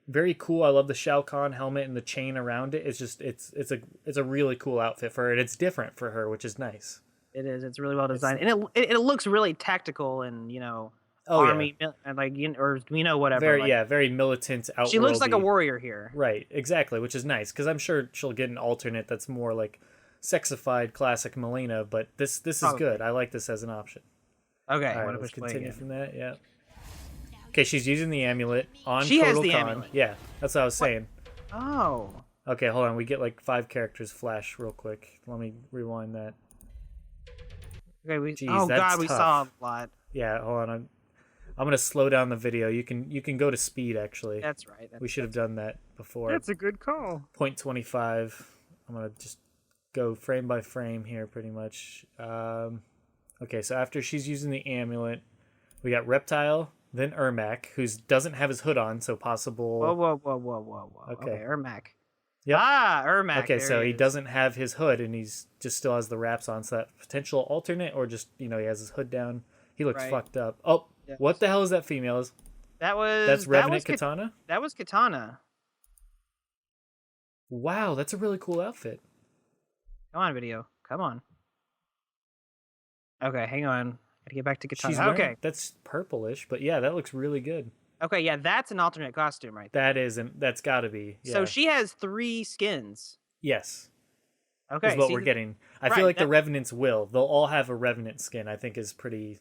Speaker 1: very cool. I love the Shao Kahn helmet and the chain around it. It's just it's a really cool outfit for her, and it's different for her, which is nice.
Speaker 2: It is. It's really well designed, and it looks really tactical and
Speaker 1: Oh, yeah.
Speaker 2: army and whatever. like,
Speaker 1: Very militant.
Speaker 2: She looks like a
Speaker 1: outworldy.
Speaker 2: warrior here.
Speaker 1: Right, exactly, which is nice because I'm sure she'll get an alternate that's more like sexified classic Melina. But this is
Speaker 2: Probably.
Speaker 1: good. I like this as an option.
Speaker 2: Okay,
Speaker 1: All
Speaker 2: I
Speaker 1: right,
Speaker 2: want to
Speaker 1: let's
Speaker 2: push play
Speaker 1: continue
Speaker 2: again.
Speaker 1: from that. Yeah. Okay, she's using the amulet on.
Speaker 2: She has
Speaker 1: Kotal
Speaker 2: the
Speaker 1: Khan.
Speaker 2: amulet.
Speaker 1: Yeah, that's what I was saying.
Speaker 2: Oh,
Speaker 1: Okay, hold on. We get like 5 characters flash real quick. Let me rewind that.
Speaker 2: okay.
Speaker 1: Jeez,
Speaker 2: Oh
Speaker 1: that's
Speaker 2: God, we
Speaker 1: tough.
Speaker 2: saw a lot.
Speaker 1: Yeah, hold on. I'm gonna slow down the video. You can go to speed actually.
Speaker 2: That's right.
Speaker 1: We should have done that before.
Speaker 2: That's a good call.
Speaker 1: 0.25. I'm gonna just go frame by frame here, pretty much. Okay, so after she's using the amulet, we got Reptile, then Ermac, who doesn't have his hood on, so possible.
Speaker 2: Whoa.
Speaker 1: Okay.
Speaker 2: Ermac.
Speaker 1: Yep.
Speaker 2: Ermac.
Speaker 1: Okay,
Speaker 2: there
Speaker 1: so he
Speaker 2: is.
Speaker 1: doesn't have his hood, and he's just still has the wraps on. So that potential alternate, or just he has his hood down. He looks
Speaker 2: Right.
Speaker 1: fucked up. Oh,
Speaker 2: Yes.
Speaker 1: what the hell is that female? That's
Speaker 2: That
Speaker 1: Revenant
Speaker 2: was
Speaker 1: Katana.
Speaker 2: That was Katana.
Speaker 1: Wow, that's a really cool outfit.
Speaker 2: Come on, video. Come on. Okay, hang on. Gotta get back to Katana.
Speaker 1: She's wearing,
Speaker 2: Okay.
Speaker 1: that's purplish, but yeah, that looks really good.
Speaker 2: Okay, yeah, that's an alternate costume right there.
Speaker 1: That is, and that's got to be. Yeah.
Speaker 2: So she has 3 skins.
Speaker 1: yes,
Speaker 2: Okay.
Speaker 1: is what
Speaker 2: see,
Speaker 1: we're getting. I
Speaker 2: right,
Speaker 1: feel like the
Speaker 2: that-
Speaker 1: Revenants they'll all have a Revenant skin. I think is pretty.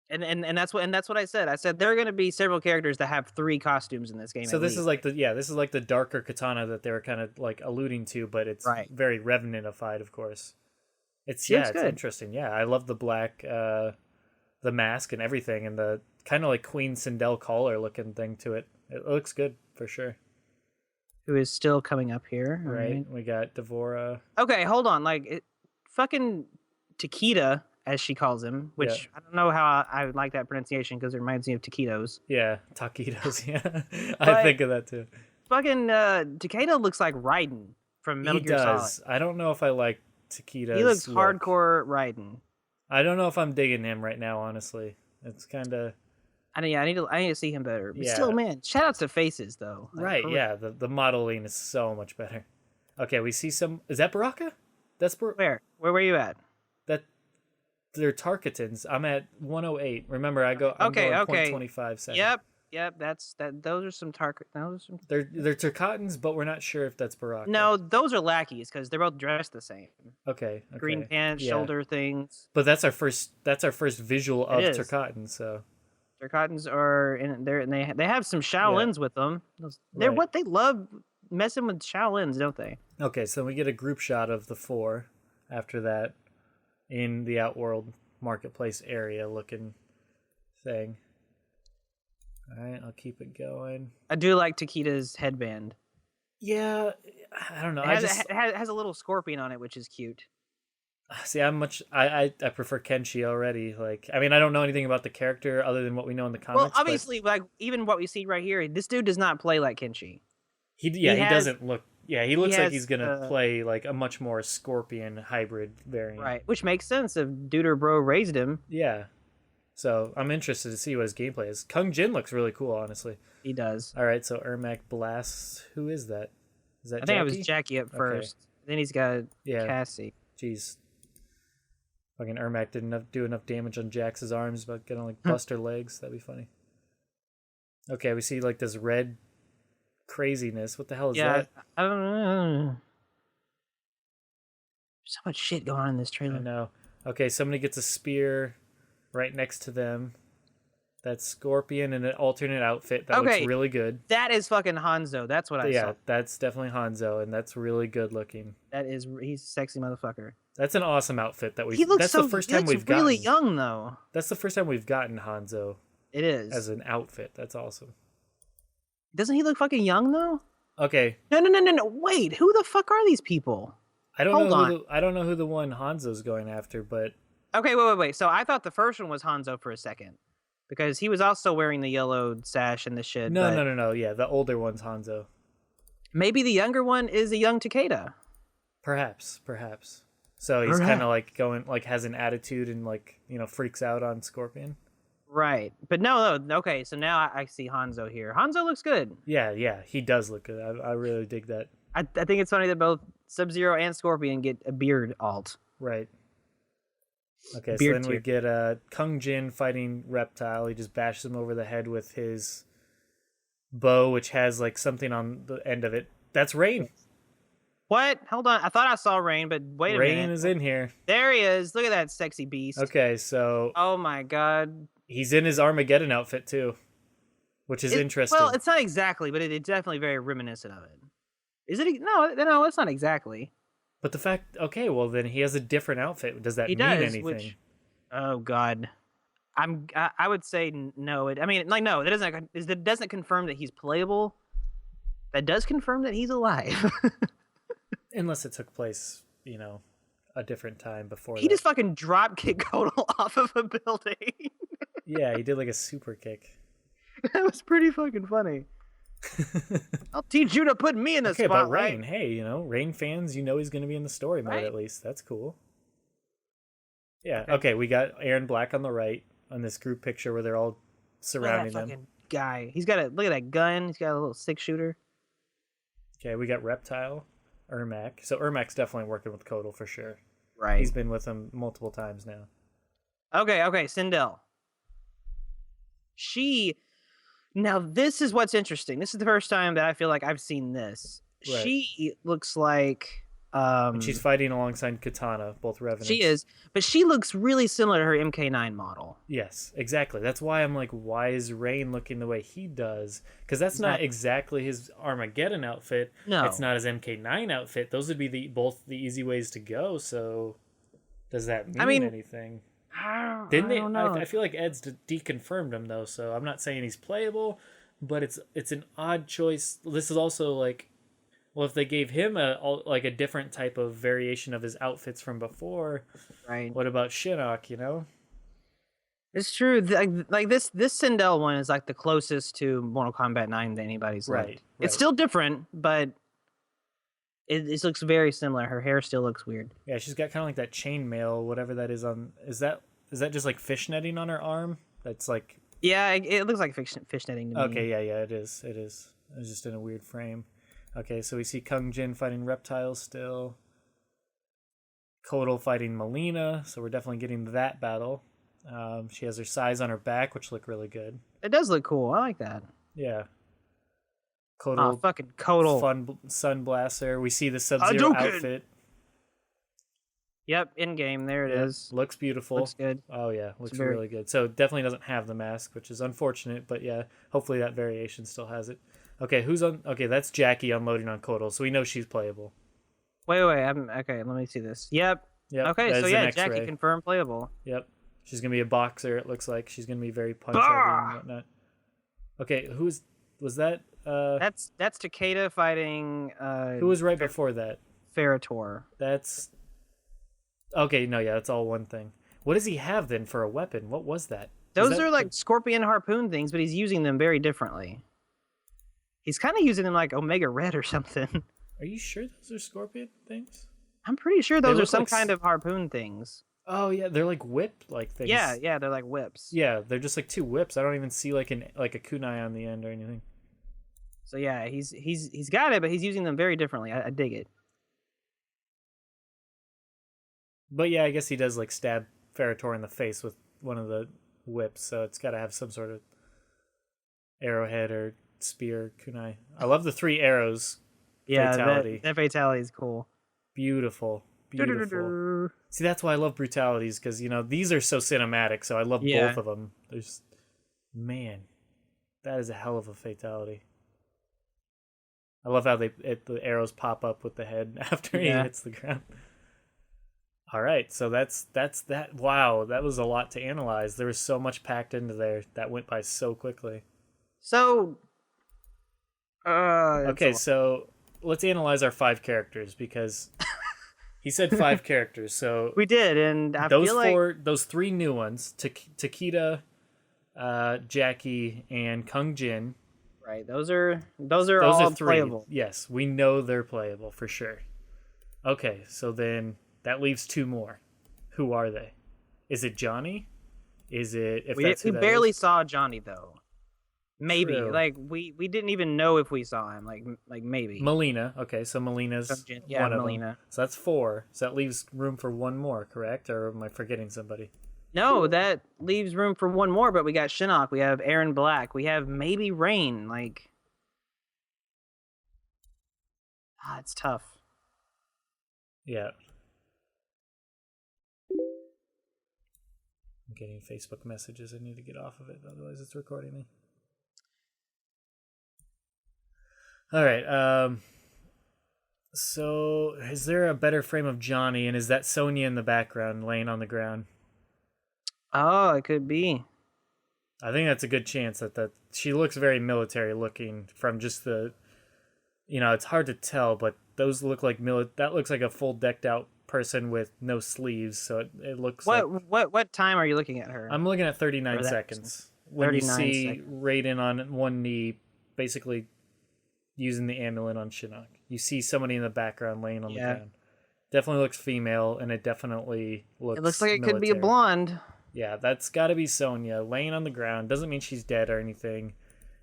Speaker 2: And that's what I said. I said there are going to be several characters that have 3 costumes in this game.
Speaker 1: So
Speaker 2: at
Speaker 1: this
Speaker 2: least.
Speaker 1: is like this is like the darker katana that they were kind of like alluding to, but it's
Speaker 2: Right.
Speaker 1: very Revenantified, of course. It's
Speaker 2: She looks
Speaker 1: it's
Speaker 2: good.
Speaker 1: interesting. Yeah, I love the black, the mask and everything, and the kind of like Queen Sindel collar looking thing to it. It looks good for sure.
Speaker 2: who is still coming up here. all
Speaker 1: Right? We got Devora.
Speaker 2: Okay, hold on. Fucking Taquita, as she calls him, which I don't know how I would like that pronunciation because it reminds me of taquitos.
Speaker 1: Yeah, taquitos. Yeah, I
Speaker 2: But-
Speaker 1: think of that too.
Speaker 2: Fucking Takeda looks like Raiden from Metal
Speaker 1: He
Speaker 2: Gear
Speaker 1: does.
Speaker 2: Solid.
Speaker 1: I don't know if I like Taquita's
Speaker 2: He looks
Speaker 1: look.
Speaker 2: hardcore Raiden.
Speaker 1: I don't know if I'm digging him right now. Honestly, it's kind of
Speaker 2: I need to see him better. But
Speaker 1: Yeah.
Speaker 2: still, man, shout outs to faces though. Like,
Speaker 1: right.
Speaker 2: for-
Speaker 1: Yeah, the modeling is so much better. Okay, we see some. Is that Baraka? That's
Speaker 2: Where were you at?
Speaker 1: that. They're Tarkatans. I'm at 108. Remember, I'm
Speaker 2: Okay,
Speaker 1: going
Speaker 2: okay.
Speaker 1: 0.25 seconds.
Speaker 2: Yep. Those are some Those are some.
Speaker 1: They're Tarkatans, but we're not sure if that's Baraka.
Speaker 2: No, those are lackeys because they're both dressed the same.
Speaker 1: Okay.
Speaker 2: Green pants,
Speaker 1: Yeah.
Speaker 2: shoulder things.
Speaker 1: But that's our first visual of
Speaker 2: is.
Speaker 1: Tarkatan. So
Speaker 2: Their cottons are in there, and they have some Shaolins with them. They're
Speaker 1: Right.
Speaker 2: what they love messing with Shaolins, don't they?
Speaker 1: okay, so we get a group shot of the 4 after that in the Outworld marketplace area looking thing. All right, I'll keep it going.
Speaker 2: I do like Taquita's headband.
Speaker 1: Yeah, I don't know.
Speaker 2: It has a little scorpion on it, which is cute.
Speaker 1: See, I prefer Kenshi already. Like, I mean, I don't know anything about the character other than what we know in the comics.
Speaker 2: Well, obviously, like even what we see right here, this dude does not play like Kenshi.
Speaker 1: he
Speaker 2: has-
Speaker 1: doesn't look. Yeah, he looks like
Speaker 2: has,
Speaker 1: he's gonna play like a much more Scorpion hybrid variant.
Speaker 2: Right, which makes sense if Duder Bro raised him.
Speaker 1: Yeah. So I'm interested to see what his gameplay is. Kung Jin looks really cool, honestly.
Speaker 2: He does.
Speaker 1: All right, so Ermac blasts. Who is that? Is that
Speaker 2: I think it was
Speaker 1: Jackie?
Speaker 2: Jackie at first. Then he's got
Speaker 1: Yeah.
Speaker 2: Cassie.
Speaker 1: Jeez. Fucking Ermac didn't do enough damage on Jax's arms, but gonna like bust her legs. That'd be funny. Okay, we see like this red craziness. What the hell is that?
Speaker 2: I don't know. So much shit going on in this
Speaker 1: I
Speaker 2: trailer.
Speaker 1: know. Okay, somebody gets a spear right next to them. That's Scorpion in an alternate outfit. That looks
Speaker 2: Okay.
Speaker 1: really good.
Speaker 2: That is fucking Hanzo. That's what I
Speaker 1: Yeah,
Speaker 2: saw.
Speaker 1: that's definitely Hanzo, and that's really good looking.
Speaker 2: He's a sexy motherfucker.
Speaker 1: That's an awesome outfit that we.
Speaker 2: He looks
Speaker 1: that's
Speaker 2: so.
Speaker 1: the first
Speaker 2: he
Speaker 1: time
Speaker 2: looks
Speaker 1: we've
Speaker 2: really
Speaker 1: gotten.
Speaker 2: young though.
Speaker 1: That's the first time we've gotten Hanzo
Speaker 2: It is.
Speaker 1: as an outfit. That's awesome.
Speaker 2: Doesn't he look fucking young though?
Speaker 1: Okay,
Speaker 2: No. Wait, who the fuck are these people?
Speaker 1: I don't
Speaker 2: Hold
Speaker 1: know.
Speaker 2: on.
Speaker 1: I don't know who the one Hanzo's going after, but
Speaker 2: Okay, wait. So I thought the first one was Hanzo for a second. Because he was also wearing the yellow sash and the shit.
Speaker 1: no.
Speaker 2: but
Speaker 1: Yeah, the older one's Hanzo.
Speaker 2: Maybe the younger one is a young Takeda.
Speaker 1: Perhaps. So he's kind of like going, like has an attitude and like freaks out on Scorpion.
Speaker 2: Right. But no. Okay, so now I see Hanzo here. Hanzo looks good.
Speaker 1: Yeah, he does look good. I really dig that.
Speaker 2: I think it's funny that both Sub-Zero and Scorpion get a beard alt.
Speaker 1: Right. Okay,
Speaker 2: Beard
Speaker 1: so then we get Kung Jin fighting Reptile. He just bashes him over the head with his bow, which has like something on the end of it. That's Rain.
Speaker 2: What? Hold on. I thought I saw Rain, but wait a
Speaker 1: Rain
Speaker 2: minute.
Speaker 1: is in here.
Speaker 2: There he is. Look at that sexy beast.
Speaker 1: Okay, so
Speaker 2: Oh my god.
Speaker 1: he's in his Armageddon outfit too, which is interesting.
Speaker 2: Well, it's not exactly, but it's definitely very reminiscent of it. Is it? No, it's not exactly.
Speaker 1: But the fact, okay, well then he has a different outfit. Does that
Speaker 2: He
Speaker 1: mean
Speaker 2: does,
Speaker 1: anything?
Speaker 2: which- Oh god. I would say no. I mean, like, no, that doesn't confirm that he's playable. That does confirm that he's alive.
Speaker 1: Unless it took place, a different time before
Speaker 2: He
Speaker 1: that.
Speaker 2: just fucking drop kick Kodal off of a building.
Speaker 1: Yeah, he did like a super kick.
Speaker 2: That was pretty fucking funny. I'll teach you to put me in the
Speaker 1: Okay,
Speaker 2: spotlight.
Speaker 1: but Rain, hey, Rain fans, he's going to be in the story mode
Speaker 2: Right.
Speaker 1: at least. That's cool. Yeah, okay, we got Aaron Black on the right on this group picture where they're all
Speaker 2: Look at
Speaker 1: surrounding
Speaker 2: that
Speaker 1: them.
Speaker 2: fucking guy. Look at that gun. He's got a little 6-shooter.
Speaker 1: Okay, we got Reptile, Ermac. So Ermac's definitely working with Kodal for sure.
Speaker 2: Right.
Speaker 1: He's been with him multiple times now.
Speaker 2: Okay, Sindel. Now this is what's interesting. This is the first time that I feel like I've seen this.
Speaker 1: Right.
Speaker 2: She looks like
Speaker 1: And she's fighting alongside Katana, both Revenants.
Speaker 2: she is, but she looks really similar to her MK9 model.
Speaker 1: Yes, exactly. That's why I'm like, why is Rain looking the way he does? Because that's not exactly his Armageddon outfit.
Speaker 2: No.
Speaker 1: It's not his MK9 outfit. Those would be both the easy ways to go. So does that mean anything? Didn't they? I feel like Ed's deconfirmed him though, so I'm not saying he's playable, but it's an odd choice. This is also like, well, if they gave him a different type of variation of his outfits from before,
Speaker 2: Right.
Speaker 1: what about Shinnok?
Speaker 2: It's true. Like this Sindel one is like the closest to Mortal Kombat 9 that anybody's
Speaker 1: Right,
Speaker 2: looked.
Speaker 1: right.
Speaker 2: It's still different, but it looks very similar. Her hair still looks weird.
Speaker 1: Yeah, she's got kind of like that chainmail, whatever that is on. Is that just like fishnetting on her arm? That's like.
Speaker 2: Yeah, it looks like fishnetting to me.
Speaker 1: Okay, yeah, it is. It is. It's just in a weird frame. Okay, so we see Kung Jin fighting Reptile still. Kodal fighting Melina, so we're definitely getting that battle. She has her size on her back, which look really good.
Speaker 2: It does look cool. I like that.
Speaker 1: Yeah.
Speaker 2: Oh,
Speaker 1: Kodal,
Speaker 2: fucking Kodal.
Speaker 1: fun Sun Blaster. We see the Sub-Zero
Speaker 2: Hadouken!
Speaker 1: outfit.
Speaker 2: Yep, in game. There it is.
Speaker 1: Looks beautiful.
Speaker 2: Looks good.
Speaker 1: Oh yeah, looks
Speaker 2: very-
Speaker 1: really good. So it definitely doesn't have the mask, which is unfortunate, but yeah, hopefully that variation still has it. Okay, who's on? Okay, that's Jackie unloading on Kodal, so we know she's playable.
Speaker 2: Wait. Okay, let me see this. Yep.
Speaker 1: Yep.
Speaker 2: Okay,
Speaker 1: that
Speaker 2: so
Speaker 1: is
Speaker 2: yeah,
Speaker 1: an X-ray.
Speaker 2: Jackie confirmed playable.
Speaker 1: Yep. She's gonna be a boxer. It looks like she's gonna be very punch heavy and whatnot. Okay, was that?
Speaker 2: That's Takeda fighting
Speaker 1: Who was right before that?
Speaker 2: Ferritor.
Speaker 1: That's. Okay, no, yeah, that's all one thing. What does he have then for a weapon? What was that?
Speaker 2: Those are like scorpion harpoon things, but he's using them very differently. He's kind of using them like Omega Red or something.
Speaker 1: Are you sure those are scorpion things?
Speaker 2: I'm pretty sure those are
Speaker 1: look
Speaker 2: some
Speaker 1: like
Speaker 2: kind of harpoon things.
Speaker 1: Oh yeah, they're like whip like things.
Speaker 2: Yeah, they're like whips.
Speaker 1: Yeah, they're just like two whips. I don't even see like a kunai on the end or anything.
Speaker 2: So yeah, he's got it, but he's using them very differently. I dig it.
Speaker 1: But yeah, I guess he does like stab Ferritor in the face with one of the whips, so it's got to have some sort of arrowhead or spear kunai. I love the 3 arrows.
Speaker 2: Yeah,
Speaker 1: fatality.
Speaker 2: that fatality is cool.
Speaker 1: Beautiful. See, that's why I love brutalities, because these are so cinematic. So I love both of them. Man, that is a hell of a fatality. I love how the arrows pop up with the head after he hits the ground. All right, so that's that. Wow, that was a lot to analyze. There was so much packed into there that went by so quickly.
Speaker 2: So,
Speaker 1: okay, so let's analyze our 5 characters, because he said 5 characters. So
Speaker 2: we did, and I
Speaker 1: those
Speaker 2: feel like
Speaker 1: those 3 new ones: Takeda, Jackie, and Kung Jin.
Speaker 2: right. Those are all
Speaker 1: 3.
Speaker 2: playable.
Speaker 1: Yes, we know they're playable for sure. Okay, so then that leaves 2 more. Who are they? Is it Johnny? Is it
Speaker 2: We barely saw Johnny though. Maybe
Speaker 1: True.
Speaker 2: like we didn't even know if we saw him. Like maybe
Speaker 1: Melina. Okay, so Melina's
Speaker 2: yeah,
Speaker 1: one of
Speaker 2: Melina.
Speaker 1: them. So that's 4. So that leaves room for 1 more, correct? Or am I forgetting somebody?
Speaker 2: No, that leaves room for 1 more. But we got Shinnok. We have Aaron Black. We have maybe Rain. It's tough.
Speaker 1: Yeah. I'm getting Facebook messages. I need to get off of it, otherwise it's recording me. All right. So is there a better frame of Johnny, and is that Sonya in the background laying on the ground?
Speaker 2: Oh, it could be.
Speaker 1: I think that's a good chance that she looks very military looking from just the, it's hard to tell, but those look like that looks like a full decked out person with no sleeves, so it looks like.
Speaker 2: What time are you looking at her?
Speaker 1: I'm looking at 39
Speaker 2: Or that
Speaker 1: seconds. When
Speaker 2: 39
Speaker 1: you see
Speaker 2: seconds.
Speaker 1: Raiden on one knee, basically using the amulet on Shinnok. You see somebody in the background laying on the ground. Definitely looks female, and it definitely looks.
Speaker 2: It looks like it
Speaker 1: military.
Speaker 2: could be a blonde.
Speaker 1: Yeah, that's got to be Sonya laying on the ground. Doesn't mean she's dead or anything.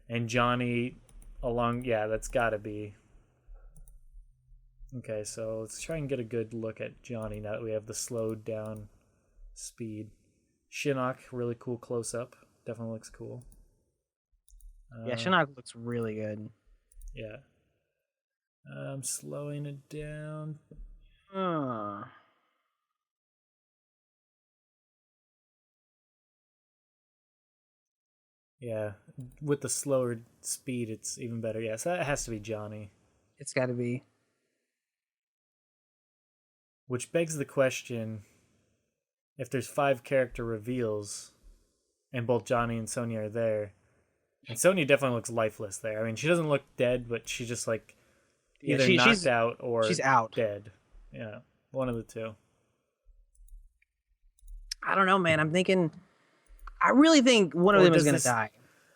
Speaker 1: And Johnny along. Yeah, that's got to be. Okay, so let's try and get a good look at Johnny now that we have the slowed down speed. Shinnok, really cool close up. Definitely looks cool.
Speaker 2: Yeah, Shinnok looks really good.
Speaker 1: Yeah. I'm slowing it down. Yeah, with the slower speed, it's even better. Yeah, so that has to be Johnny.
Speaker 2: It's got to be.
Speaker 1: Which begs the question, if there's 5 character reveals, and both Johnny and Sonya are there, and Sonya definitely looks lifeless there. I mean, she doesn't look dead, but she's just like either knocked out or
Speaker 2: she's out.
Speaker 1: Dead. Yeah, one of the two.
Speaker 2: I don't know, man. I'm thinking. I really think one of them is going to die.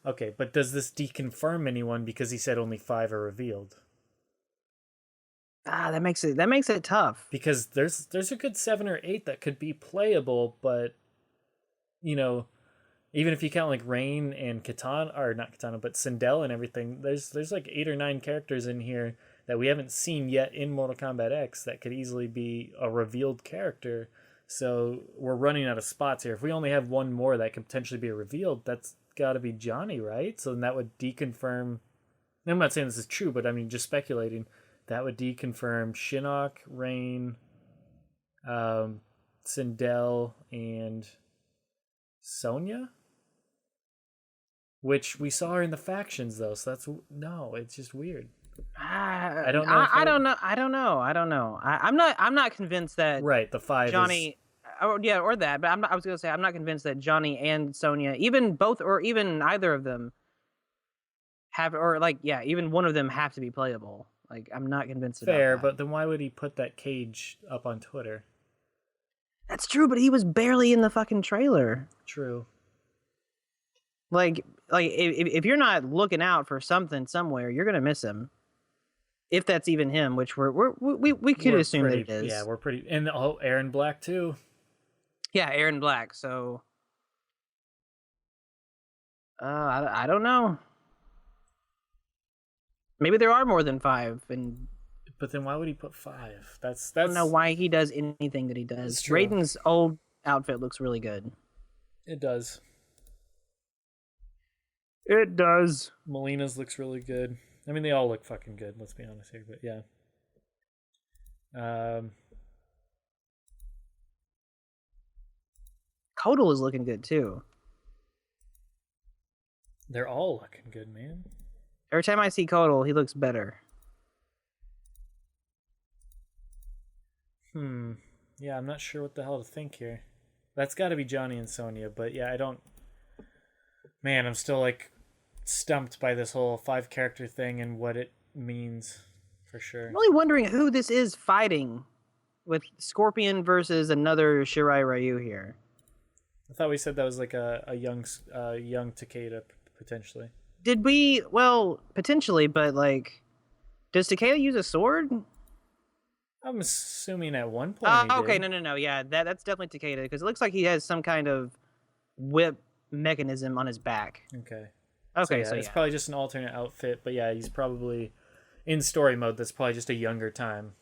Speaker 1: Okay, but does this deconfirm anyone because he said only 5 are revealed?
Speaker 2: That makes it tough.
Speaker 1: Because there's a good 7 or 8 that could be playable, but even if you count like Rain and Katana, or not Katana, but Sindel and everything, there's like 8 or 9 characters in here that we haven't seen yet in Mortal Kombat X that could easily be a revealed character. So we're running out of spots here. If we only have one more that could potentially be revealed, that's got to be Johnny, right? So then that would deconfirm. I'm not saying this is true, but I mean just speculating. That would deconfirm Shinnok, Rain, Sindel, and Sonya. Which we saw her in the factions though, so it's just weird. I don't know.
Speaker 2: I don't know. I'm not convinced that.
Speaker 1: Right, the 5
Speaker 2: Johnny. Or that. But I was gonna say I'm not convinced that Johnny and Sonya, even both or even either of them, even one of them have to be playable. Like I'm not convinced.
Speaker 1: Fair,
Speaker 2: about that.
Speaker 1: but then why would he put that cage up on Twitter?
Speaker 2: That's true, but he was barely in the fucking trailer.
Speaker 1: True.
Speaker 2: Like if you're not looking out for something somewhere, you're gonna miss him. If that's even him, which we could assume that it is.
Speaker 1: Yeah, we're pretty. And Aaron Black too.
Speaker 2: Yeah, Aaron Black. So, I don't know. Maybe there are more than 5,
Speaker 1: but then why would he put 5? That's.
Speaker 2: I don't know why he does anything that he does. Raiden's old outfit looks really good.
Speaker 1: It does.
Speaker 2: It does.
Speaker 1: Melina's looks really good. I mean, they all look fucking good. Let's be honest here, but yeah.
Speaker 2: Kotal is looking good too.
Speaker 1: They're all looking good, man.
Speaker 2: Every time I see Kotal, he looks better.
Speaker 1: Yeah, I'm not sure what the hell to think here. That's got to be Johnny and Sonya, but yeah, I don't. Man, I'm still like stumped by this whole 5 character thing and what it means for sure.
Speaker 2: I'm really wondering who this is fighting with Scorpion versus another Shirai Ryu here.
Speaker 1: I thought we said that was like a young Takeda potentially.
Speaker 2: Did we? Well, potentially, but like, does Takeda use a sword?
Speaker 1: I'm assuming at one point.
Speaker 2: Okay, no. Yeah, that's definitely Takeda because it looks like he has some kind of whip mechanism on his back.
Speaker 1: Okay.
Speaker 2: Okay,
Speaker 1: so it's probably just an alternate outfit, but yeah, he's probably in story mode. That's probably just a younger time.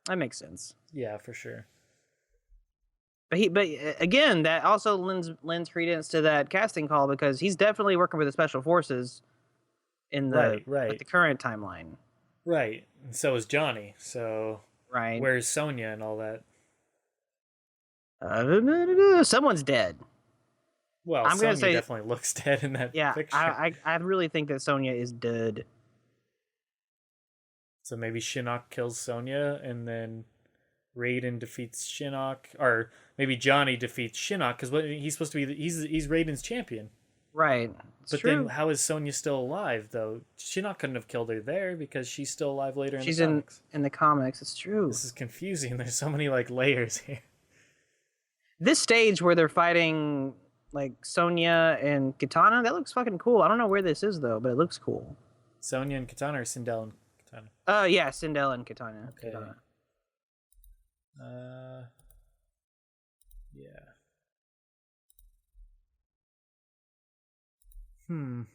Speaker 2: That makes sense.
Speaker 1: Yeah, for sure.
Speaker 2: But again, that also lends credence to that casting call because he's definitely working with the special forces in the the current timeline.
Speaker 1: Right. And so is Johnny. So where's Sonya and all that?
Speaker 2: Someone's dead.
Speaker 1: Well,
Speaker 2: I'm
Speaker 1: Sonya
Speaker 2: gonna say
Speaker 1: definitely looks dead in that picture.
Speaker 2: I really think that Sonya is dead.
Speaker 1: So maybe Shinnok kills Sonya and then Raiden defeats Shinnok, or maybe Johnny defeats Shinnok, because what he's supposed to be, he's Raiden's champion.
Speaker 2: Right. It's
Speaker 1: But
Speaker 2: true.
Speaker 1: then, how is Sonya still alive though? Shinnok couldn't have killed her there because she's still alive later in
Speaker 2: She's
Speaker 1: the comics.
Speaker 2: in the comics. It's true.
Speaker 1: This is confusing. There's so many like layers here.
Speaker 2: This stage where they're fighting like Sonya and Katana, that looks fucking cool. I don't know where this is though, but it looks cool.
Speaker 1: Sonya and Katana, or Sindel and Katana?
Speaker 2: Yeah, Sindel and Katana.
Speaker 1: Okay.
Speaker 2: Katana.
Speaker 1: Yeah. Man,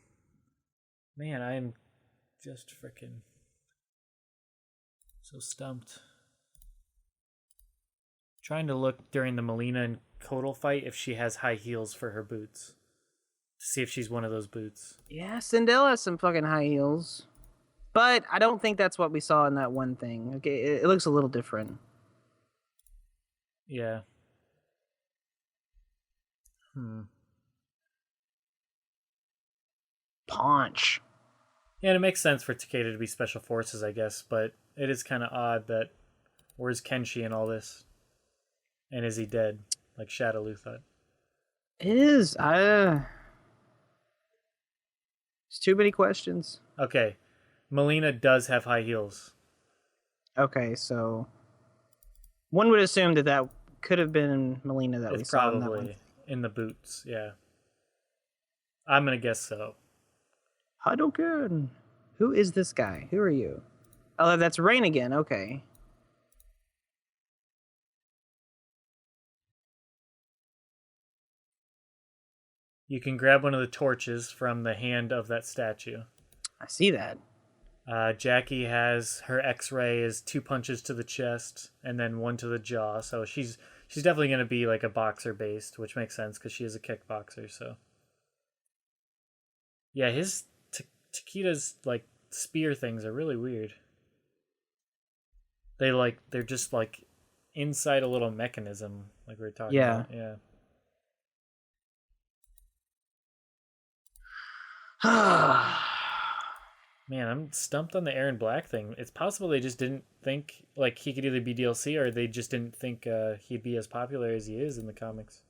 Speaker 1: I am just freaking so stumped. Trying to look during the Melina and Kotal fight if she has high heels for her boots. To see if she's one of those boots.
Speaker 2: Yeah, Sindel has some fucking high heels. But I don't think that's what we saw in that one thing. Okay, it looks a little different.
Speaker 1: Yeah.
Speaker 2: Paunch.
Speaker 1: Yeah, and it makes sense for Takeda to be special forces, I guess, but it is kind of odd that where's Kenshi in all this? And is he dead? Like Shadowloo thought.
Speaker 2: It is. It's too many questions.
Speaker 1: Okay. Melina does have high heels.
Speaker 2: Okay, so one would assume that that could have been Melina that we
Speaker 1: It's
Speaker 2: saw in that one.
Speaker 1: probably in the boots, yeah. I'm gonna guess so.
Speaker 2: Hadouken. Who is this guy? Who are you? Oh, that's Rain again. Okay.
Speaker 1: You can grab one of the torches from the hand of that statue.
Speaker 2: I see that.
Speaker 1: Jackie has her X-ray is 2 punches to the chest and then 1 to the jaw. So she's definitely going to be like a boxer based, which makes sense because she is a kickboxer. So yeah, his Takeda's like spear things are really weird. They're just like inside a little mechanism, like we were talking about. Yeah. Man, I'm stumped on the Aaron Black thing. It's possible they just didn't think like he could either be DLC or they just didn't think he'd be as popular as he is in the comics.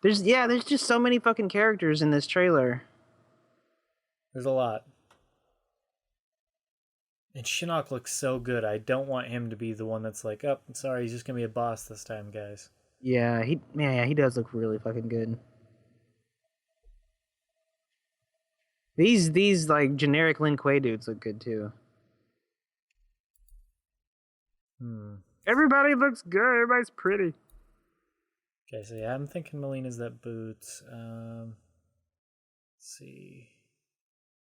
Speaker 2: There's just so many fucking characters in this trailer.
Speaker 1: There's a lot. And Shinnok looks so good. I don't want him to be the one that's like, oh, I'm sorry, he's just gonna be a boss this time, guys.
Speaker 2: Yeah, he does look really fucking good. These like generic Lin Kuei dudes look good too. Everybody looks good. Everybody's pretty.
Speaker 1: Okay, so yeah, I'm thinking Melina's that boots. Let's see.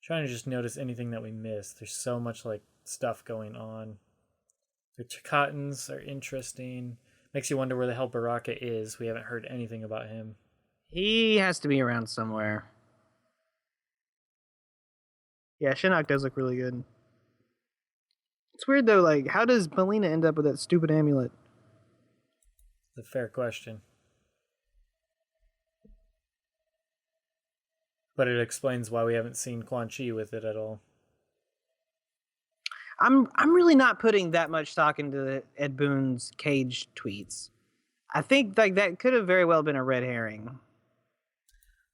Speaker 1: Trying to just notice anything that we missed. There's so much like stuff going on. The Chikatans are interesting. Makes you wonder where the hell Baraka is. We haven't heard anything about him.
Speaker 2: He has to be around somewhere. Yeah, Shinnok does look really good. It's weird though, like, how does Melina end up with that stupid amulet?
Speaker 1: It's a fair question. But it explains why we haven't seen Quan Chi with it at all.
Speaker 2: I'm really not putting that much stock into Ed Boon's Cage tweets. I think like that could have very well been a red herring.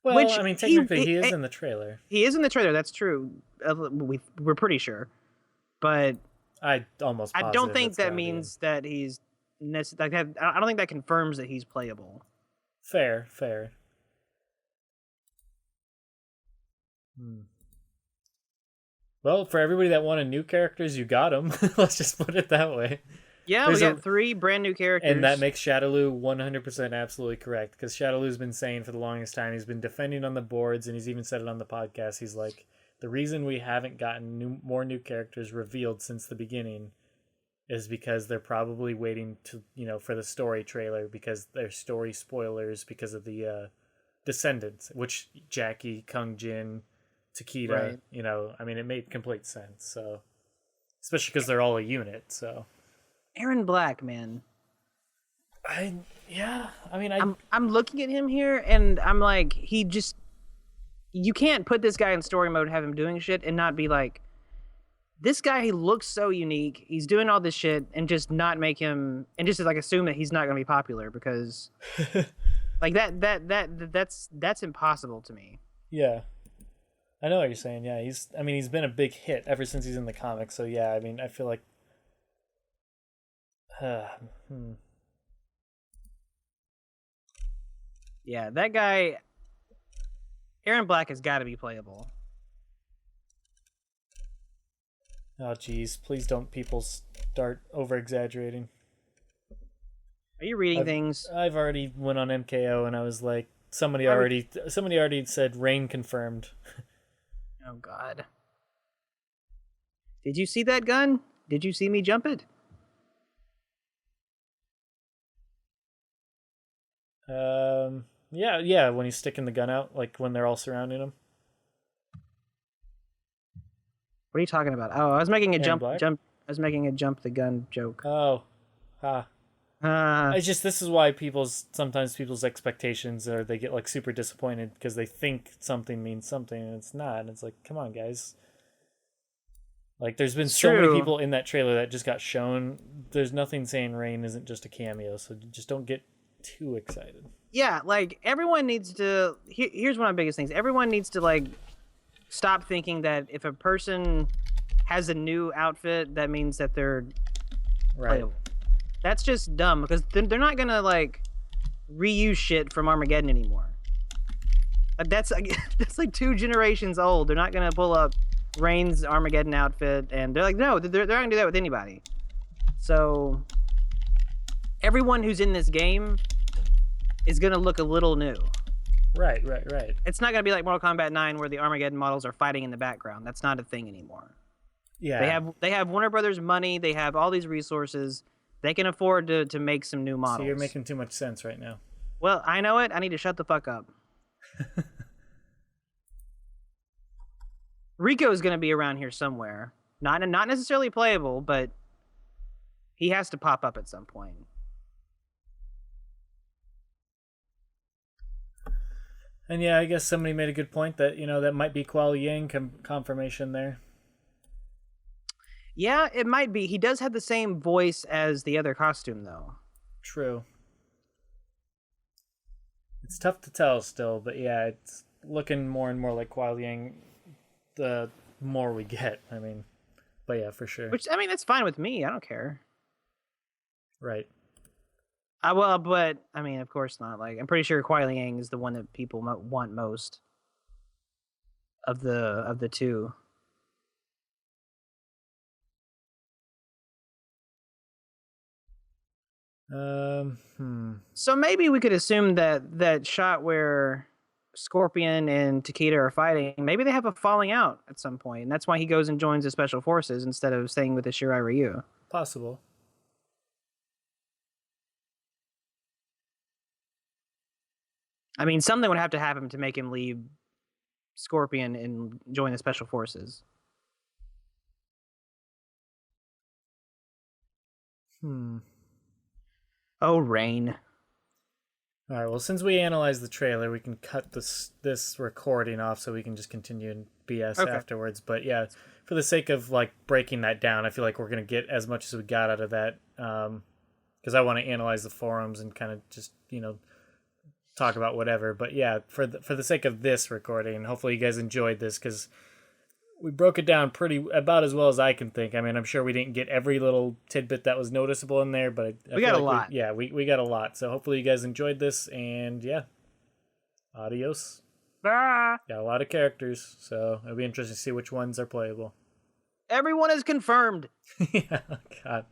Speaker 1: Well, I mean, technically he is in the trailer.
Speaker 2: He is in the trailer, that's true. We're pretty sure. But
Speaker 1: I
Speaker 2: don't think that means that he's I don't think that confirms that he's playable.
Speaker 1: Fair. Well, for everybody that wanted new characters, you got them. Let's just put it that way.
Speaker 2: Yeah, we got 3 brand new characters.
Speaker 1: And that makes Shadowloo 100% absolutely correct, because Shadowloo's been saying for the longest time, he's been defending on the boards, and he's even said it on the podcast. He's like, the reason we haven't gotten more new characters revealed since the beginning is because they're probably waiting to, for the story trailer, because they're story spoilers because of the Descendants, which Jackie, Kung Jin, Takeda,
Speaker 2: right.
Speaker 1: I mean, it made complete sense. So, especially because they're all a unit. So,
Speaker 2: Aaron Black, man.
Speaker 1: I'm looking
Speaker 2: at him here, and I'm like, he just you can't put this guy in story mode, have him doing shit, and not be like, this guy, he looks so unique. He's doing all this shit, and just not make him, and just like assume that he's not going to be popular because, like that's impossible to me.
Speaker 1: Yeah, I know what you're saying. Yeah, he's been a big hit ever since he's in the comics. So yeah, I mean, I feel like,
Speaker 2: Yeah, that guy, Aaron Black, has got to be playable.
Speaker 1: Oh geez, please don't people start over exaggerating.
Speaker 2: Are you reading things?
Speaker 1: I've already went on MKO and I was like, somebody already said rain confirmed.
Speaker 2: Oh God. Did you see that gun? Did you see me jump it?
Speaker 1: Yeah, when he's sticking the gun out, like when they're all surrounding him.
Speaker 2: What are you talking about? Oh, I was making a
Speaker 1: Aaron
Speaker 2: jump. I was making a jump the gun joke.
Speaker 1: Oh, it's just, this is why sometimes people's expectations are, they get like super disappointed because they think something means something and it's not. And it's like, come on, guys. Like, there's been so many people in that trailer that just got shown. There's nothing saying Rain isn't just a cameo, so just don't get too excited.
Speaker 2: Yeah, like everyone needs to. Here's one of the biggest things. Everyone needs to like stop thinking that if a person has a new outfit, that means that they're playable. That's just dumb because they're not gonna like reuse shit from Armageddon anymore. That's like 2 generations old. They're not gonna pull up Rain's Armageddon outfit, and they're like, no, they're not gonna do that with anybody. So everyone who's in this game is gonna look a little new.
Speaker 1: Right.
Speaker 2: It's not gonna be like Mortal Kombat 9 where the Armageddon models are fighting in the background. That's not a thing anymore.
Speaker 1: Yeah.
Speaker 2: They have Warner Brothers money. They have all these resources. They can afford to make some new models.
Speaker 1: So you're making too much sense right now.
Speaker 2: Well, I know it. I need to shut the fuck up. Rico is going to be around here somewhere. Not necessarily playable, but he has to pop up at some point.
Speaker 1: And yeah, I guess somebody made a good point that, that might be Kuala Yang confirmation there.
Speaker 2: Yeah, it might be. He does have the same voice as the other costume, though.
Speaker 1: True. It's tough to tell still, but yeah, it's looking more and more like Kuala Yang the more we get. I mean, but yeah, for sure.
Speaker 2: Which, I mean, that's fine with me. I don't care.
Speaker 1: Right.
Speaker 2: Well, but, I mean, of course not. Like, I'm pretty sure Kuala Yang is the one that people want most of the two. So maybe we could assume that shot where Scorpion and Takeda are fighting, maybe they have a falling out at some point, and that's why he goes and joins the Special Forces instead of staying with the Shirai Ryu.
Speaker 1: Possible.
Speaker 2: I mean, something would have to happen to make him leave Scorpion and join the Special Forces. Oh, Rain.
Speaker 1: All right, well, since we analyzed the trailer, we can cut this recording off so we can just continue in BS afterwards. But yeah, for the sake of like breaking that down, I feel like we're going to get as much as we got out of that, because I want to analyze the forums and kind of just, talk about whatever. But yeah, for the sake of this recording, hopefully you guys enjoyed this, because we broke it down about as well as I can think. I mean, I'm sure we didn't get every little tidbit that was noticeable in there, but
Speaker 2: we got a lot.
Speaker 1: We got a lot. So hopefully you guys enjoyed this, and yeah, adios.
Speaker 2: Ah.
Speaker 1: Got a lot of characters, so it'll be interesting to see which ones are playable.
Speaker 2: Everyone is confirmed.
Speaker 1: Yeah, God.